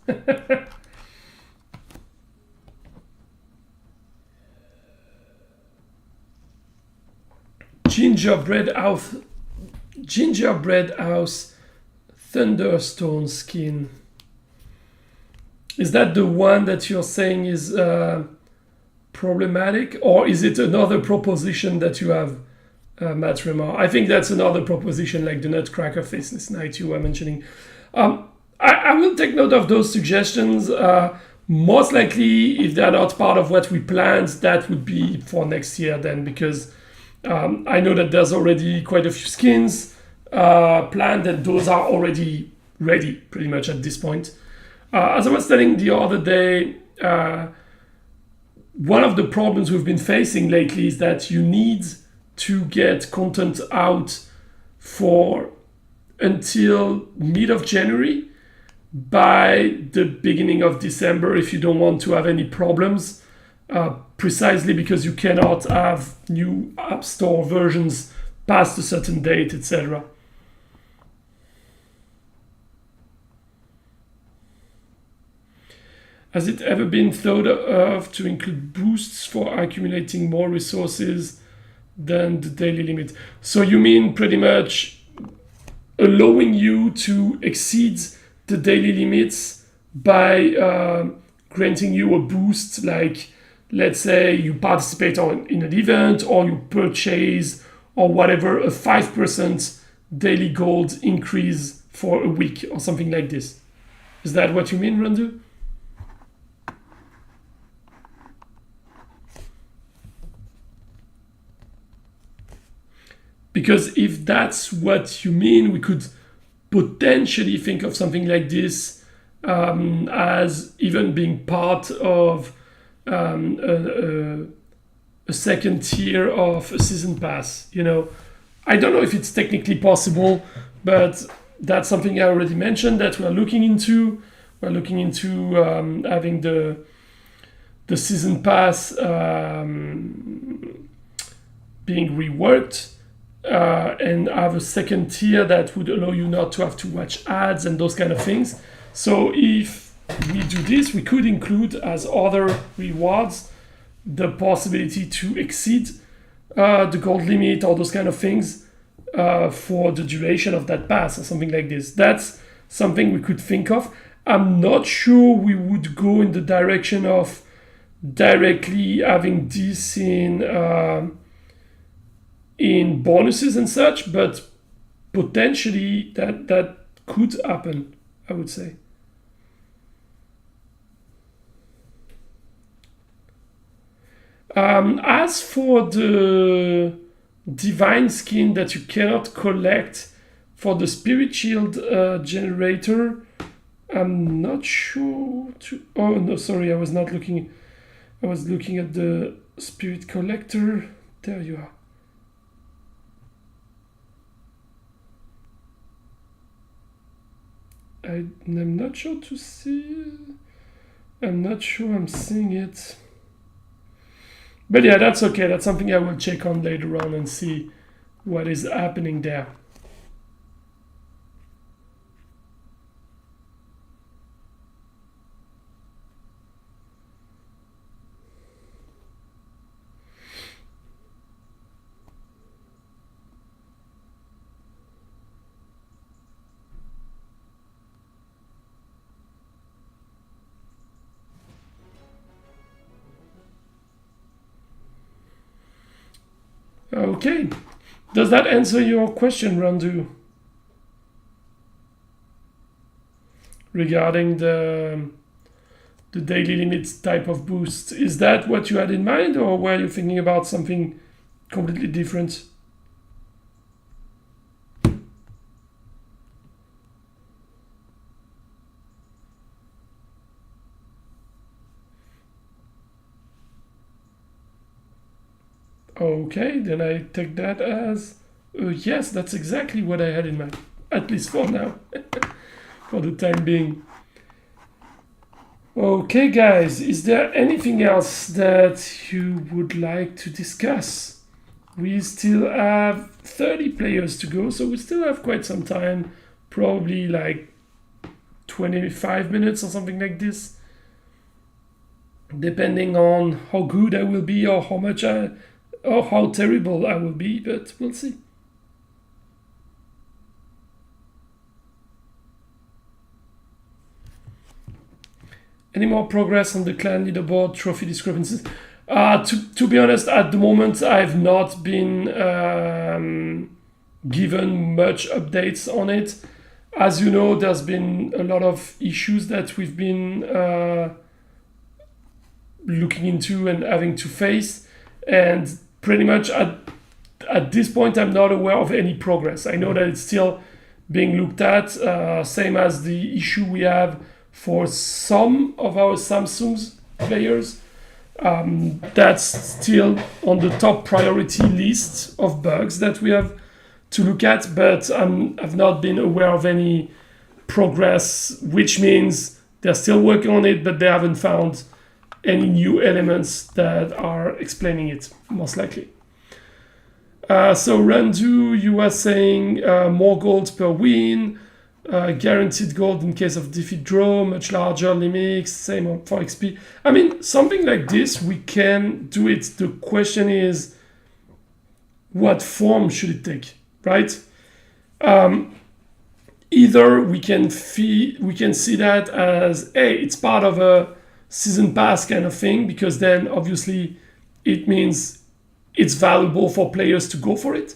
[SPEAKER 1] Gingerbread House Thunderstone skin. Is that the one that you're saying is problematic, or is it another proposition that you have, Matt Remar? I think that's another proposition, like the Nutcracker Faceless Knight you were mentioning. I will take note of those suggestions. Most likely, if they're not part of what we planned, that would be for next year then, because I know that there's already quite a few skins planned, and those are already ready pretty much at this point. As I was telling the other day, one of the problems we've been facing lately is that you need to get content out for until mid of January by the beginning of December if you don't want to have any problems, precisely because you cannot have new App Store versions past a certain date, etc. Has it ever been thought of to include boosts for accumulating more resources than the daily limit? So you mean pretty much allowing you to exceed the daily limits by granting you a boost, like let's say you participate in an event or you purchase or whatever, a 5% daily gold increase for a week or something like this. Is that what you mean, Randu? Because if that's what you mean, we could potentially think of something like this as even being part of a second tier of a season pass. You know, I don't know if it's technically possible, but that's something I already mentioned that we're looking into. We're looking into having the season pass being reworked. and have a second tier that would allow you not to have to watch ads and those kind of things. So if we do this, we could include as other rewards the possibility to exceed the gold limit or those kind of things for the duration of that pass or something like this. That's something we could think of. I'm not sure we would go in the direction of directly having this in bonuses and such, but potentially that could happen, I would say. As for the divine skin that you cannot collect for the spirit shield generator, I'm not sure oh no, sorry, I was not looking. I was looking at the spirit collector. There you are. I'm not sure to see. I'm not sure I'm seeing it. But yeah, that's okay. That's something I will check on later on and see what is happening there. Okay, does that answer your question, Randu? Regarding the daily limits type of boost, is that what you had in mind, or were you thinking about something completely different? Okay, then I take that as yes, that's exactly what I had in mind, at least for now, for the time being. Okay, guys, is there anything else that you would like to discuss? We still have 30 players to go, so we still have quite some time, probably like 25 minutes or something like this, depending on how good I will be or how much or how terrible I will be, but we'll see. Any more progress on the clan leaderboard trophy discrepancies? To be honest, at the moment, I've not been given much updates on it. As you know, there's been a lot of issues that we've been looking into and having to face, and pretty much at this point, I'm not aware of any progress. I know that it's still being looked at, same as the issue we have for some of our Samsung's players. That's still on the top priority list of bugs that we have to look at, but I've not been aware of any progress, which means they're still working on it, but they haven't found any new elements that are explaining it, most likely. So Randu, you were saying more gold per win, guaranteed gold in case of defeat draw, much larger limits, same for XP. I mean, something like this, we can do it. The question is, what form should it take, right? Either we can see that as, hey, it's part of a season pass kind of thing, because then obviously it means it's valuable for players to go for it.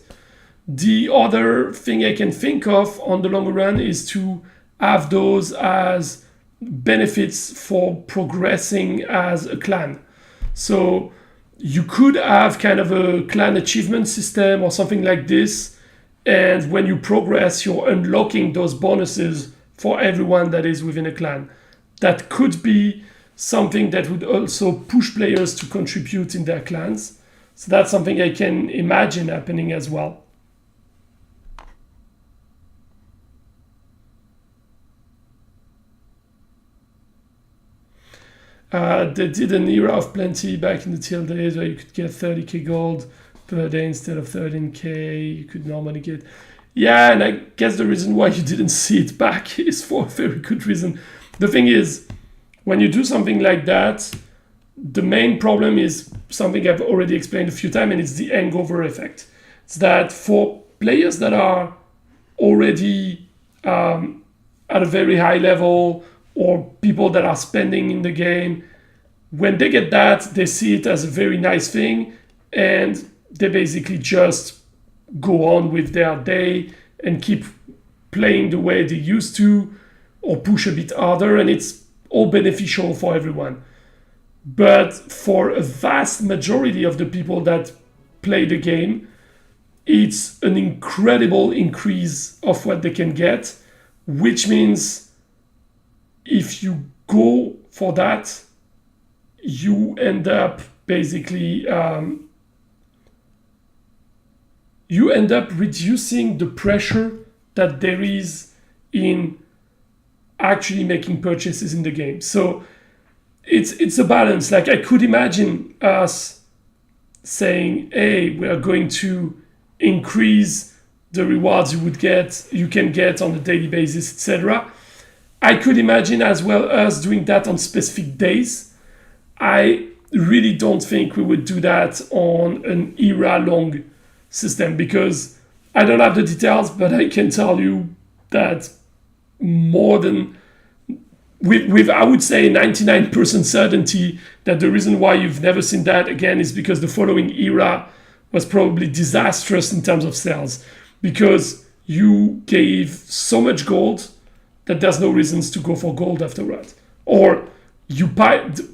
[SPEAKER 1] The other thing I can think of on the longer run is to have those as benefits for progressing as a clan. So you could have kind of a clan achievement system or something like this, and when you progress, you're unlocking those bonuses for everyone that is within a clan. That could be something that would also push players to contribute in their clans. So that's something I can imagine happening as well. They did an era of plenty back in the TL days where you could get 30k gold per day instead of 13k you could normally get. Yeah, and I guess the reason why you didn't see it back is for a very good reason. The thing is, when you do something like that, the main problem is something I've already explained a few times, and it's the hangover effect. It's that for players that are already at a very high level, or people that are spending in the game, when they get that, they see it as a very nice thing, and they basically just go on with their day and keep playing the way they used to, or push a bit harder, and it's all beneficial for everyone. But for a vast majority of the people that play the game, it's an incredible increase of what they can get, which means if you go for that, you end up basically reducing the pressure that there is in actually making purchases in the game. So it's a balance. Like, I could imagine us saying, hey, we are going to increase the rewards you can get on a daily basis, etc. I could imagine as well us doing that on specific days. I really don't think we would do that on an era-long system, because I don't have the details, but I can tell you that more than with I would say 99% certainty that the reason why you've never seen that again is because the following era was probably disastrous in terms of sales, because you gave so much gold that there's no reasons to go for gold afterward, or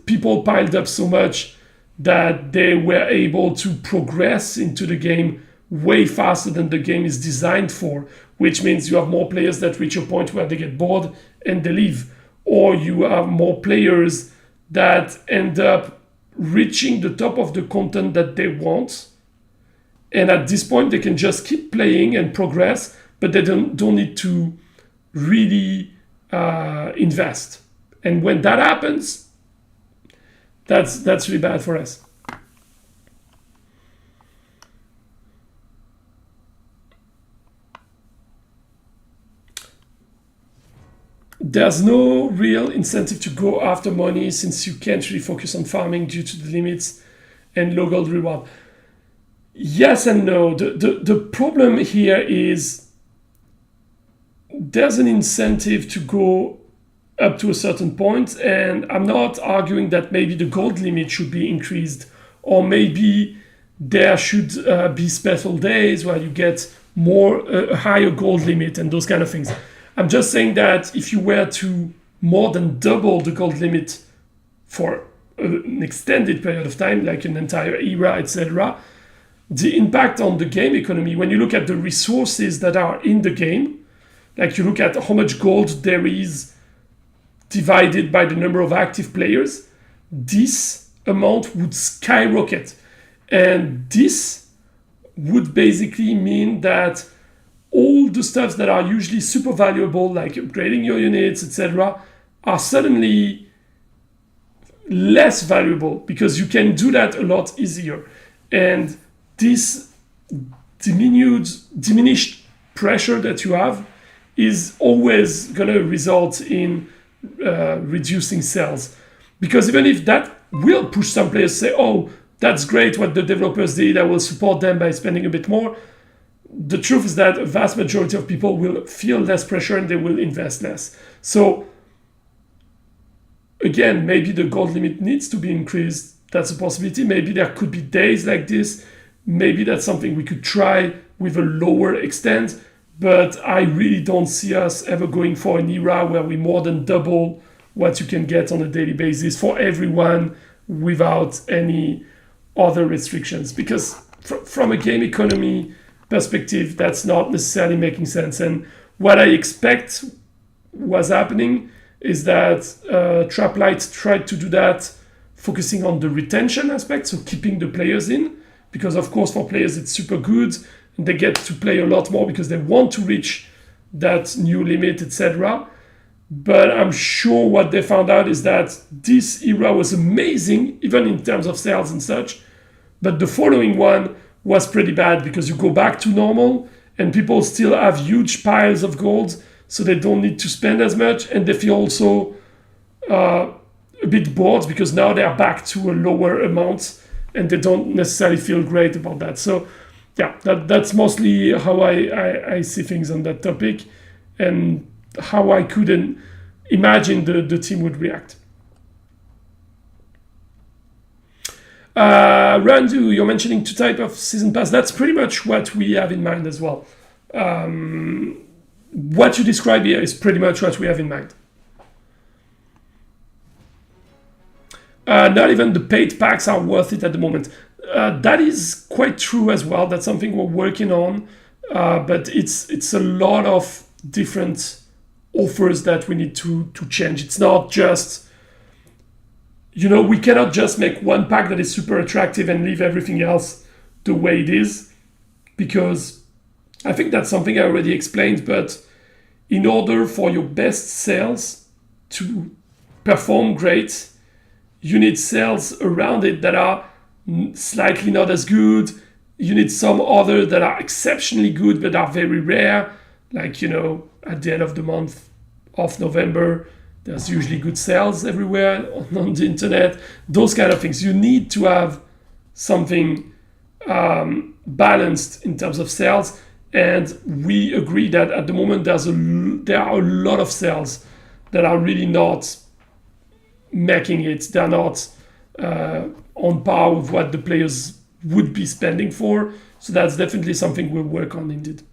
[SPEAKER 1] people piled up so much that they were able to progress into the game way faster than the game is designed for, which means you have more players that reach a point where they get bored and they leave, or you have more players that end up reaching the top of the content that they want, and at this point they can just keep playing and progress, but they don't need to really invest. And when that happens, that's really bad for us. There's no real incentive to go after money, since you can't really focus on farming due to the limits and low gold reward. Yes and no. The problem here is there's an incentive to go up to a certain point, and I'm not arguing that maybe the gold limit should be increased, or maybe there should be special days where you get a higher gold limit and those kind of things. I'm just saying that if you were to more than double the gold limit for an extended period of time, like an entire era, etc., the impact on the game economy, when you look at the resources that are in the game, like you look at how much gold there is divided by the number of active players, this amount would skyrocket. And this would basically mean that all the stuff that are usually super valuable, like upgrading your units, etc., are suddenly less valuable, because you can do that a lot easier. And this diminished pressure that you have is always going to result in reducing sales. Because even if that will push some players to say, oh, that's great what the developers did, I will support them by spending a bit more, the truth is that a vast majority of people will feel less pressure and they will invest less. So again, maybe the gold limit needs to be increased. That's a possibility. Maybe there could be days like this. Maybe that's something we could try with a lower extent, but I really don't see us ever going for an era where we more than double what you can get on a daily basis for everyone without any other restrictions. Because from a game economy perspective, that's not necessarily making sense. And what I expect was happening is that Traplight tried to do that, focusing on the retention aspect, so keeping the players in, because of course for players it's super good and they get to play a lot more because they want to reach that new limit, etc. But I'm sure what they found out is that this era was amazing, even in terms of sales and such, but the following one was pretty bad, because you go back to normal and people still have huge piles of gold, so they don't need to spend as much, and they feel also a bit bored because now they are back to a lower amount and they don't necessarily feel great about that. So yeah, that's mostly how I see things on that topic, and how I couldn't imagine the team would react. Randu, you're mentioning 2 types of season pass. That's pretty much what we have in mind as well. What you describe here is pretty much what we have in mind. Not even the paid packs are worth it at the moment. That is quite true as well. That's something we're working on, but it's a lot of different offers that we need to change. It's not just, you know, we cannot just make one pack that is super attractive and leave everything else the way it is, because I think that's something I already explained, but in order for your best sales to perform great, you need sales around it that are slightly not as good. You need some other that are exceptionally good but are very rare. Like, you know, at the end of the month of November, there's usually good sales everywhere on the internet. Those kind of things. You need to have something balanced in terms of sales. And we agree that at the moment there are a lot of sales that are really not making it. They're not on par with what the players would be spending for. So that's definitely something we'll work on indeed.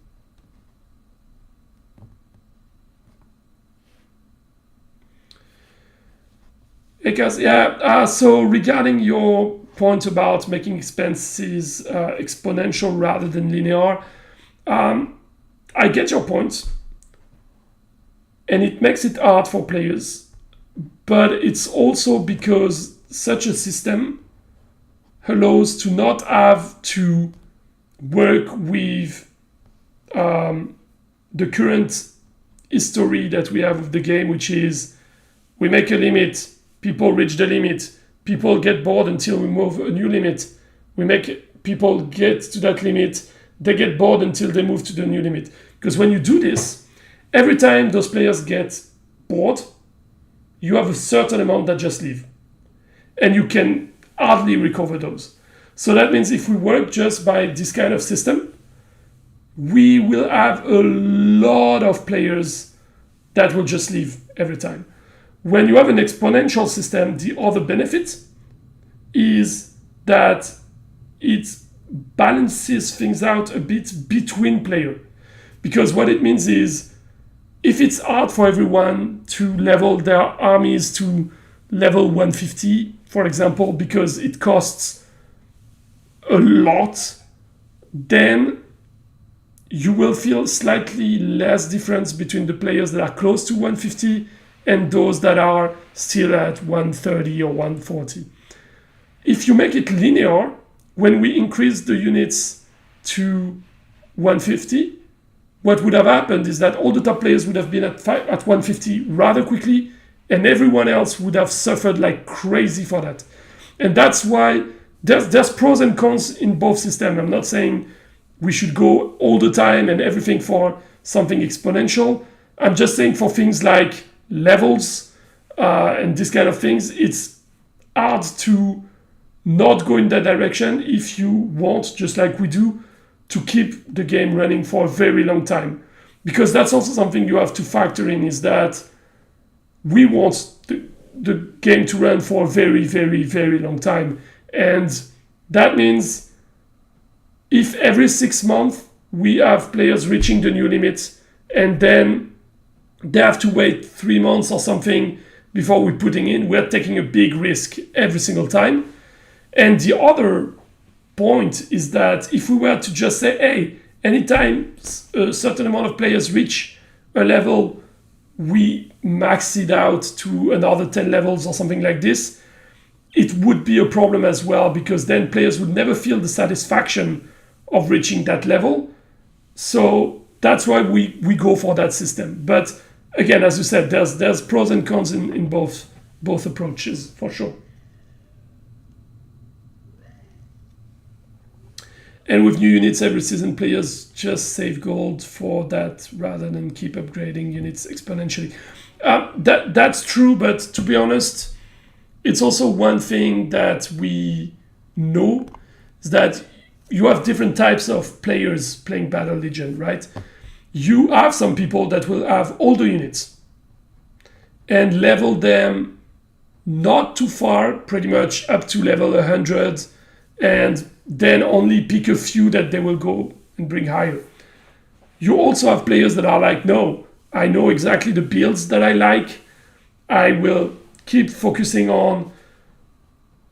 [SPEAKER 1] Because, yeah, so regarding your point about making expenses exponential rather than linear, I get your point, and it makes it hard for players, but it's also because such a system allows to not have to work with the current history that we have with the game, which is we make a limit, people reach the limit, people get bored until we move a new limit, we make people get to that limit, they get bored until they move to the new limit. Because when you do this, every time those players get bored, you have a certain amount that just leave. And you can hardly recover those. So that means if we work just by this kind of system, we will have a lot of players that will just leave every time. When you have an exponential system, the other benefit is that it balances things out a bit between players. Because what it means is, if it's hard for everyone to level their armies to level 150, for example, because it costs a lot, then you will feel slightly less difference between the players that are close to 150 and those that are still at 130 or 140. If you make it linear, when we increase the units to 150, what would have happened is that all the top players would have been at 150 rather quickly, and everyone else would have suffered like crazy for that. And that's why there's pros and cons in both systems. I'm not saying we should go all the time and everything for something exponential. I'm just saying for things like levels and this kind of things, it's hard to not go in that direction if you want, just like we do, to keep the game running for a very long time. Because that's also something you have to factor in, is that we want the game to run for a very, very, very long time. And that means if every 6 months we have players reaching the new limit and then they have to wait 3 months or something before we're putting in, we're taking a big risk every single time. And the other point is that if we were to just say, hey, anytime a certain amount of players reach a level, we max it out to another 10 levels or something like this, it would be a problem as well, because then players would never feel the satisfaction of reaching that level. So that's why we go for that system. But again, as you said, there's pros and cons in both approaches, for sure. And with new units every season, players just save gold for that rather than keep upgrading units exponentially. That's true, but to be honest, it's also one thing that we know is that you have different types of players playing Battle Legion, right? You have some people that will have all the units and level them not too far, pretty much up to level 100, and then only pick a few that they will go and bring higher. You also have players that are like, no, I know exactly the builds that I like. I will keep focusing on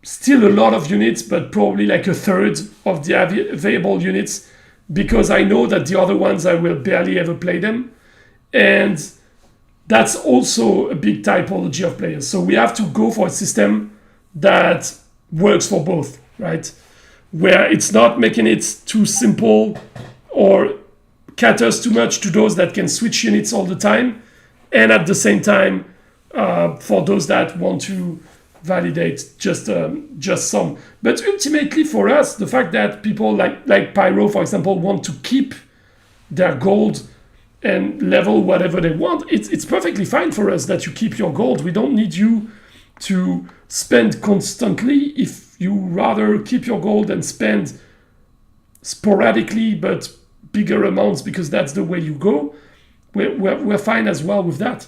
[SPEAKER 1] still a lot of units, but probably like a third of the available units, because I know that the other ones I will barely ever play them. And that's also a big typology of players. So we have to go for a system that works for both, right? Where it's not making it too simple or caters too much to those that can switch units all the time, and at the same time for those that want to validate just some. But ultimately for us, the fact that people like Pyro, for example, want to keep their gold and level whatever they want, it's perfectly fine for us that you keep your gold. We don't need you to spend constantly. If you rather keep your gold and spend sporadically but bigger amounts because that's the way you go, we're fine as well with that.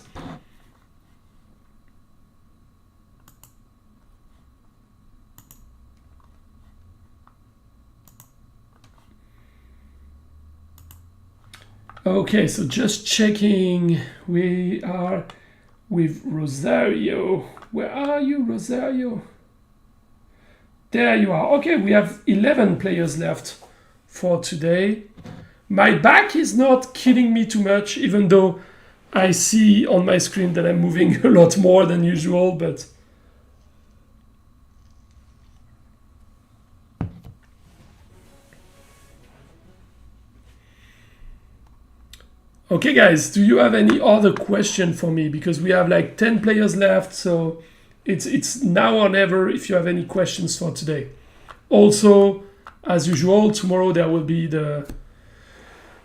[SPEAKER 1] Okay, so just checking, we are with Rosario. Where are you, Rosario? There you are. Okay, we have 11 players left for today. My back is not killing me too much, even though I see on my screen that I'm moving a lot more than usual, but okay, guys, do you have any other question for me? Because we have like 10 players left, so it's now or never if you have any questions for today. Also, as usual, tomorrow there will be the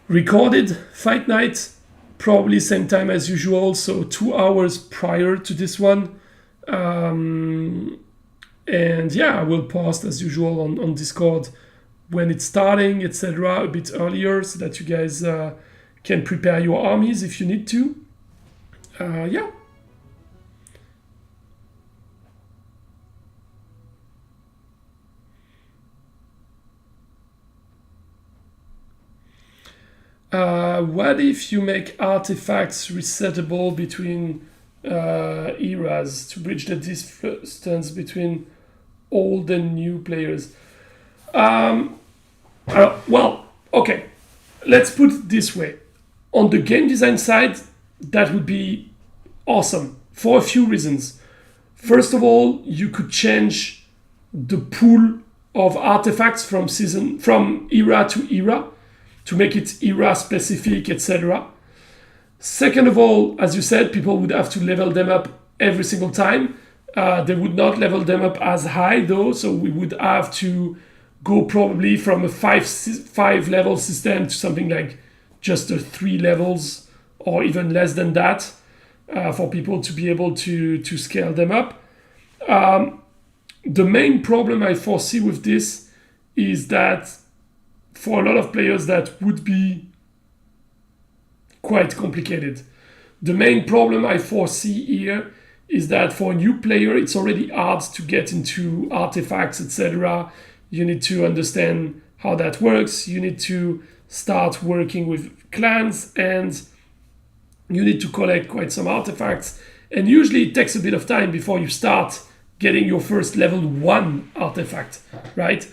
[SPEAKER 1] recorded fight night, probably same time as usual, so 2 hours prior to this one. And yeah, I will post as usual on Discord when it's starting, etc., a bit earlier so that you guys can prepare your armies if you need to. Yeah. What if you make artifacts resettable between eras to bridge the distance between old and new players? Well, okay. Let's put it this way. On the game design side, that would be awesome for a few reasons. First of all, you could change the pool of artifacts from era to era to make it era specific, etc. Second of all, as you said, people would have to level them up every single time. They would not level them up as high though, so we would have to go probably from a five level system to something like just 3 levels or even less than that for people to be able to scale them up. The main problem I foresee with this is that for a lot of players that would be quite complicated. The main problem I foresee here is that for a new player it's already hard to get into artifacts, etc. You need to understand how that works. You need to start working with clans and you need to collect quite some artifacts. And usually it takes a bit of time before you start getting your first level 1 artifact, right?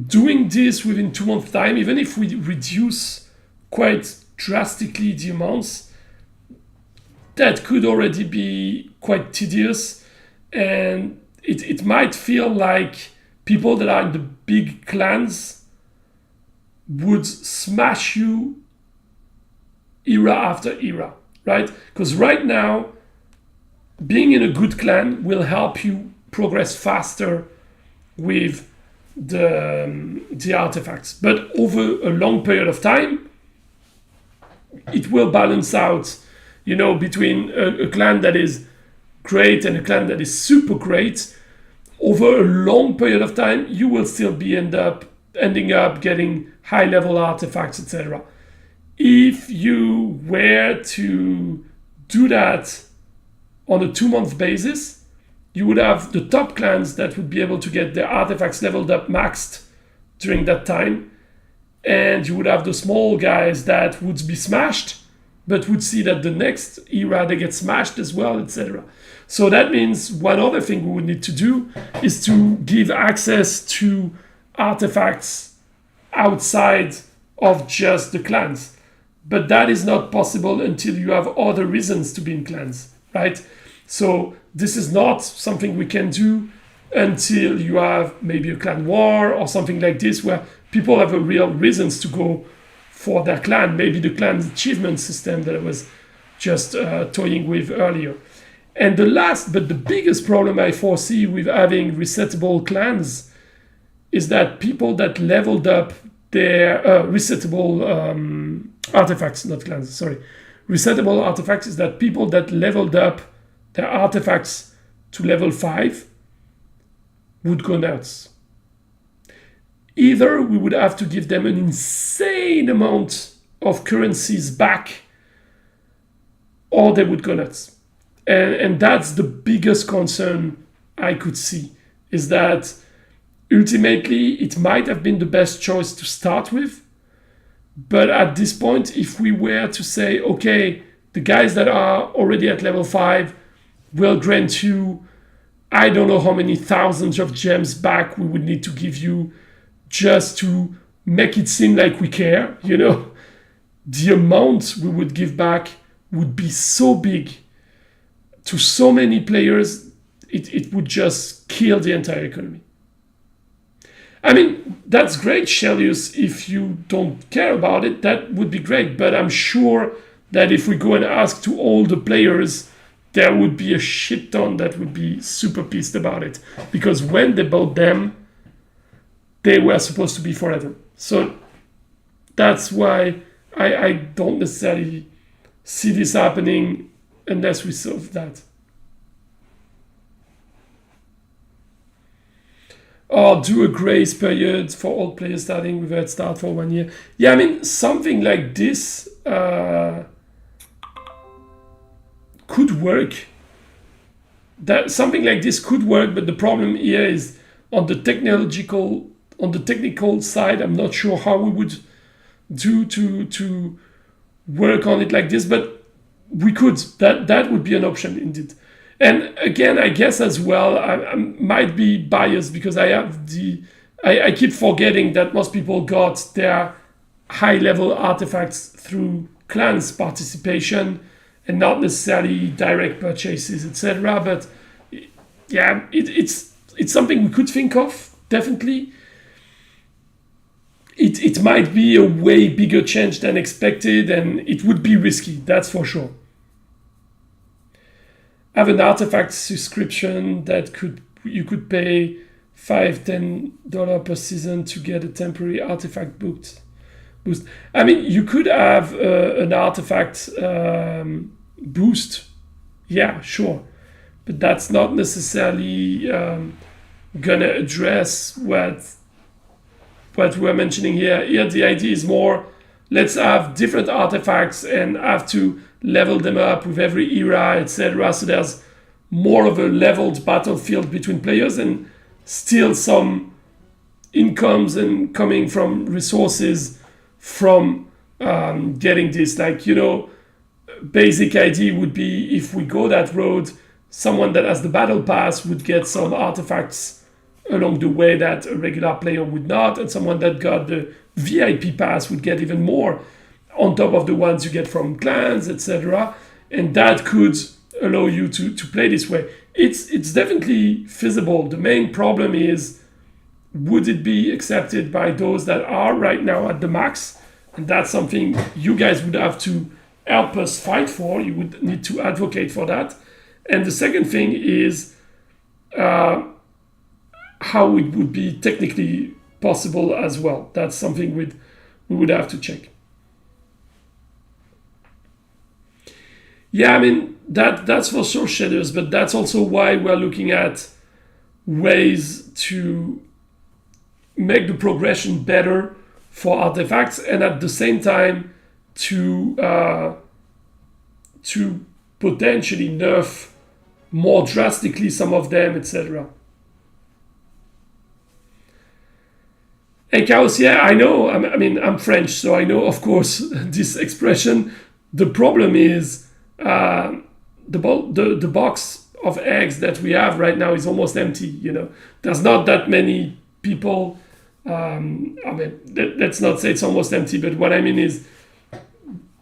[SPEAKER 1] Doing this within 2 months time, even if we reduce quite drastically the amounts, that could already be quite tedious. And it might feel like people that are in the big clans would smash you era after era, right? Because right now, being in a good clan will help you progress faster with the artifacts. But over a long period of time, it will balance out, you know, between a clan that is great and a clan that is super great. Over a long period of time, you will still be ending up getting high-level artifacts, etc. If you were to do that on a 2-month basis, you would have the top clans that would be able to get their artifacts leveled up maxed during that time, and you would have the small guys that would be smashed, but would see that the next era they get smashed as well, etc. So that means one other thing we would need to do is to give access to artifacts outside of just the clans. But that is not possible until you have other reasons to be in clans, right? So this is not something we can do until you have maybe a clan war or something like this, where people have a real reasons to go for their clan, maybe the clan achievement system that I was just toying with earlier. And the last, but the biggest problem I foresee with having resettable clans is that people that leveled up their resettable artifacts, not clans, sorry. Resettable artifacts is that people that leveled up their artifacts to level 5 would go nuts. Either we would have to give them an insane amount of currencies back, or they would go nuts. And that's the biggest concern I could see, is that ultimately it might have been the best choice to start with. But at this point, if we were to say, okay, the guys that are already at level 5 will grant you, I don't know how many thousands of gems back we would need to give you just to make it seem like we care, you know, the amount we would give back would be so big to so many players, it would just kill the entire economy. I mean, that's great, Shelius. If you don't care about it, that would be great. But I'm sure that if we go and ask to all the players, there would be a shit ton that would be super pissed about it. Because when they bought them, they were supposed to be forever. So that's why I don't necessarily see this happening unless we solve that. Or do a grace period for all players starting with a head start for 1 year. Yeah, I mean, something like this could work. Something like this could work, but the problem here is on the technical side, I'm not sure how we would do to work on it like this, but we could. That would be an option indeed. And again, I guess as well, I might be biased because I keep forgetting that most people got their high-level artifacts through clans participation and not necessarily direct purchases, etc. But yeah, it's something we could think of, definitely. It might be a way bigger change than expected, and it would be risky, that's for sure. Have an artifact subscription that you could pay $5-10 per season to get a temporary artifact boost. I mean, you could have an artifact boost, yeah, sure, but that's not necessarily gonna address what we're mentioning here. Here, the idea is more, let's have different artifacts and have to level them up with every era, etc. So there's more of a leveled battlefield between players and still some incomes and coming from resources from getting this. Like, you know, basic idea would be if we go that road, someone that has the battle pass would get some artifacts along the way that a regular player would not, and someone that got the VIP pass would get even more on top of the ones you get from clans, etc. And that could allow you to play this way. It's definitely feasible. The main problem is, would it be accepted by those that are right now at the max? And that's something you guys would have to help us fight for. You would need to advocate for that. And the second thing is, how it would be technically possible as well. That's something we would have to check. Yeah, I mean, that's for sure shaders, but that's also why we're looking at ways to make the progression better for artifacts, and at the same time to potentially nerf more drastically some of them, etc. And Chaos, yeah, I know. I mean, I'm French, so I know, of course, this expression. The problem is the box of eggs that we have right now is almost empty. You know, there's not that many people. I mean, let's not say it's almost empty, but what I mean is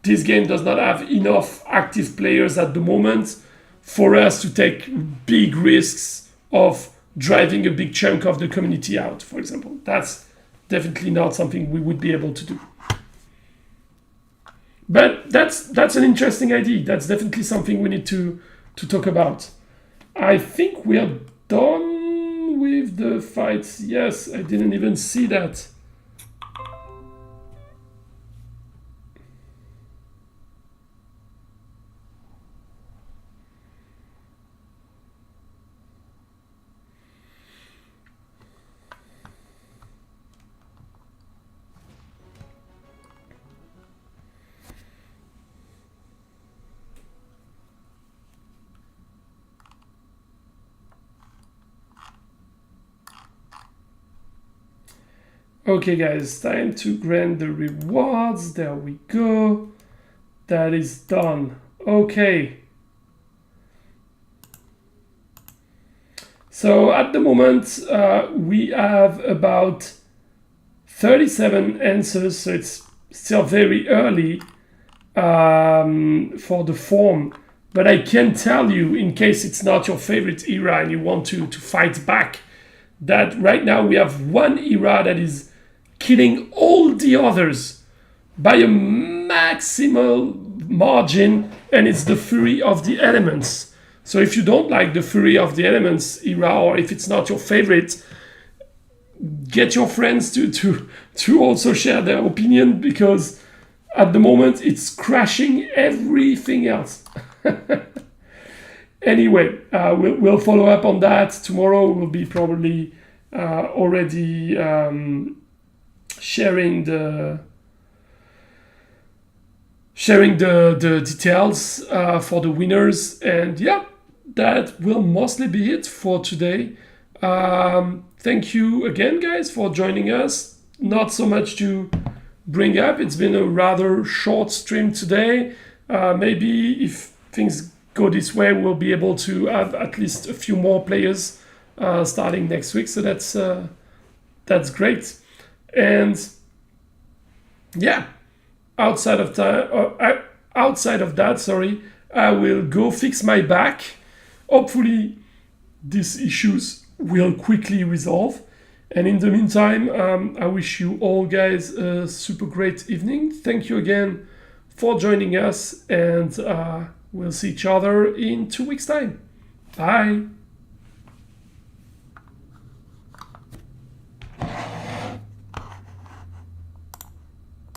[SPEAKER 1] this game does not have enough active players at the moment for us to take big risks of driving a big chunk of the community out, for example. That's definitely not something we would be able to do. But that's an interesting idea. That's definitely something we need to talk about. I think we are done with the fights. Yes, I didn't even see that. Okay guys, time to grant the rewards. There we go. That is done. Okay. So at the moment, we have about 37 answers, so it's still very early for the form. But I can tell you, in case it's not your favorite era and you want to fight back, that right now we have one era that is killing all the others by a maximal margin, and it's the Fury of the Elements. So if you don't like the Fury of the Elements era, or if it's not your favorite, get your friends to also share their opinion, because at the moment it's crashing everything else. Anyway, we'll follow up on that. Tomorrow we'll be probably already sharing the details for the winners, and yeah, that will mostly be it for today. Thank you again, guys, for joining us. Not so much to bring up. It's been a rather short stream today. Maybe if things go this way, we'll be able to have at least a few more players starting next week. So that's great. And yeah, outside of that, sorry, I will go fix my back. Hopefully these issues will quickly resolve. And in the meantime, I wish you all guys a super great evening. Thank you again for joining us, and we'll see each other in 2 weeks' time. Bye.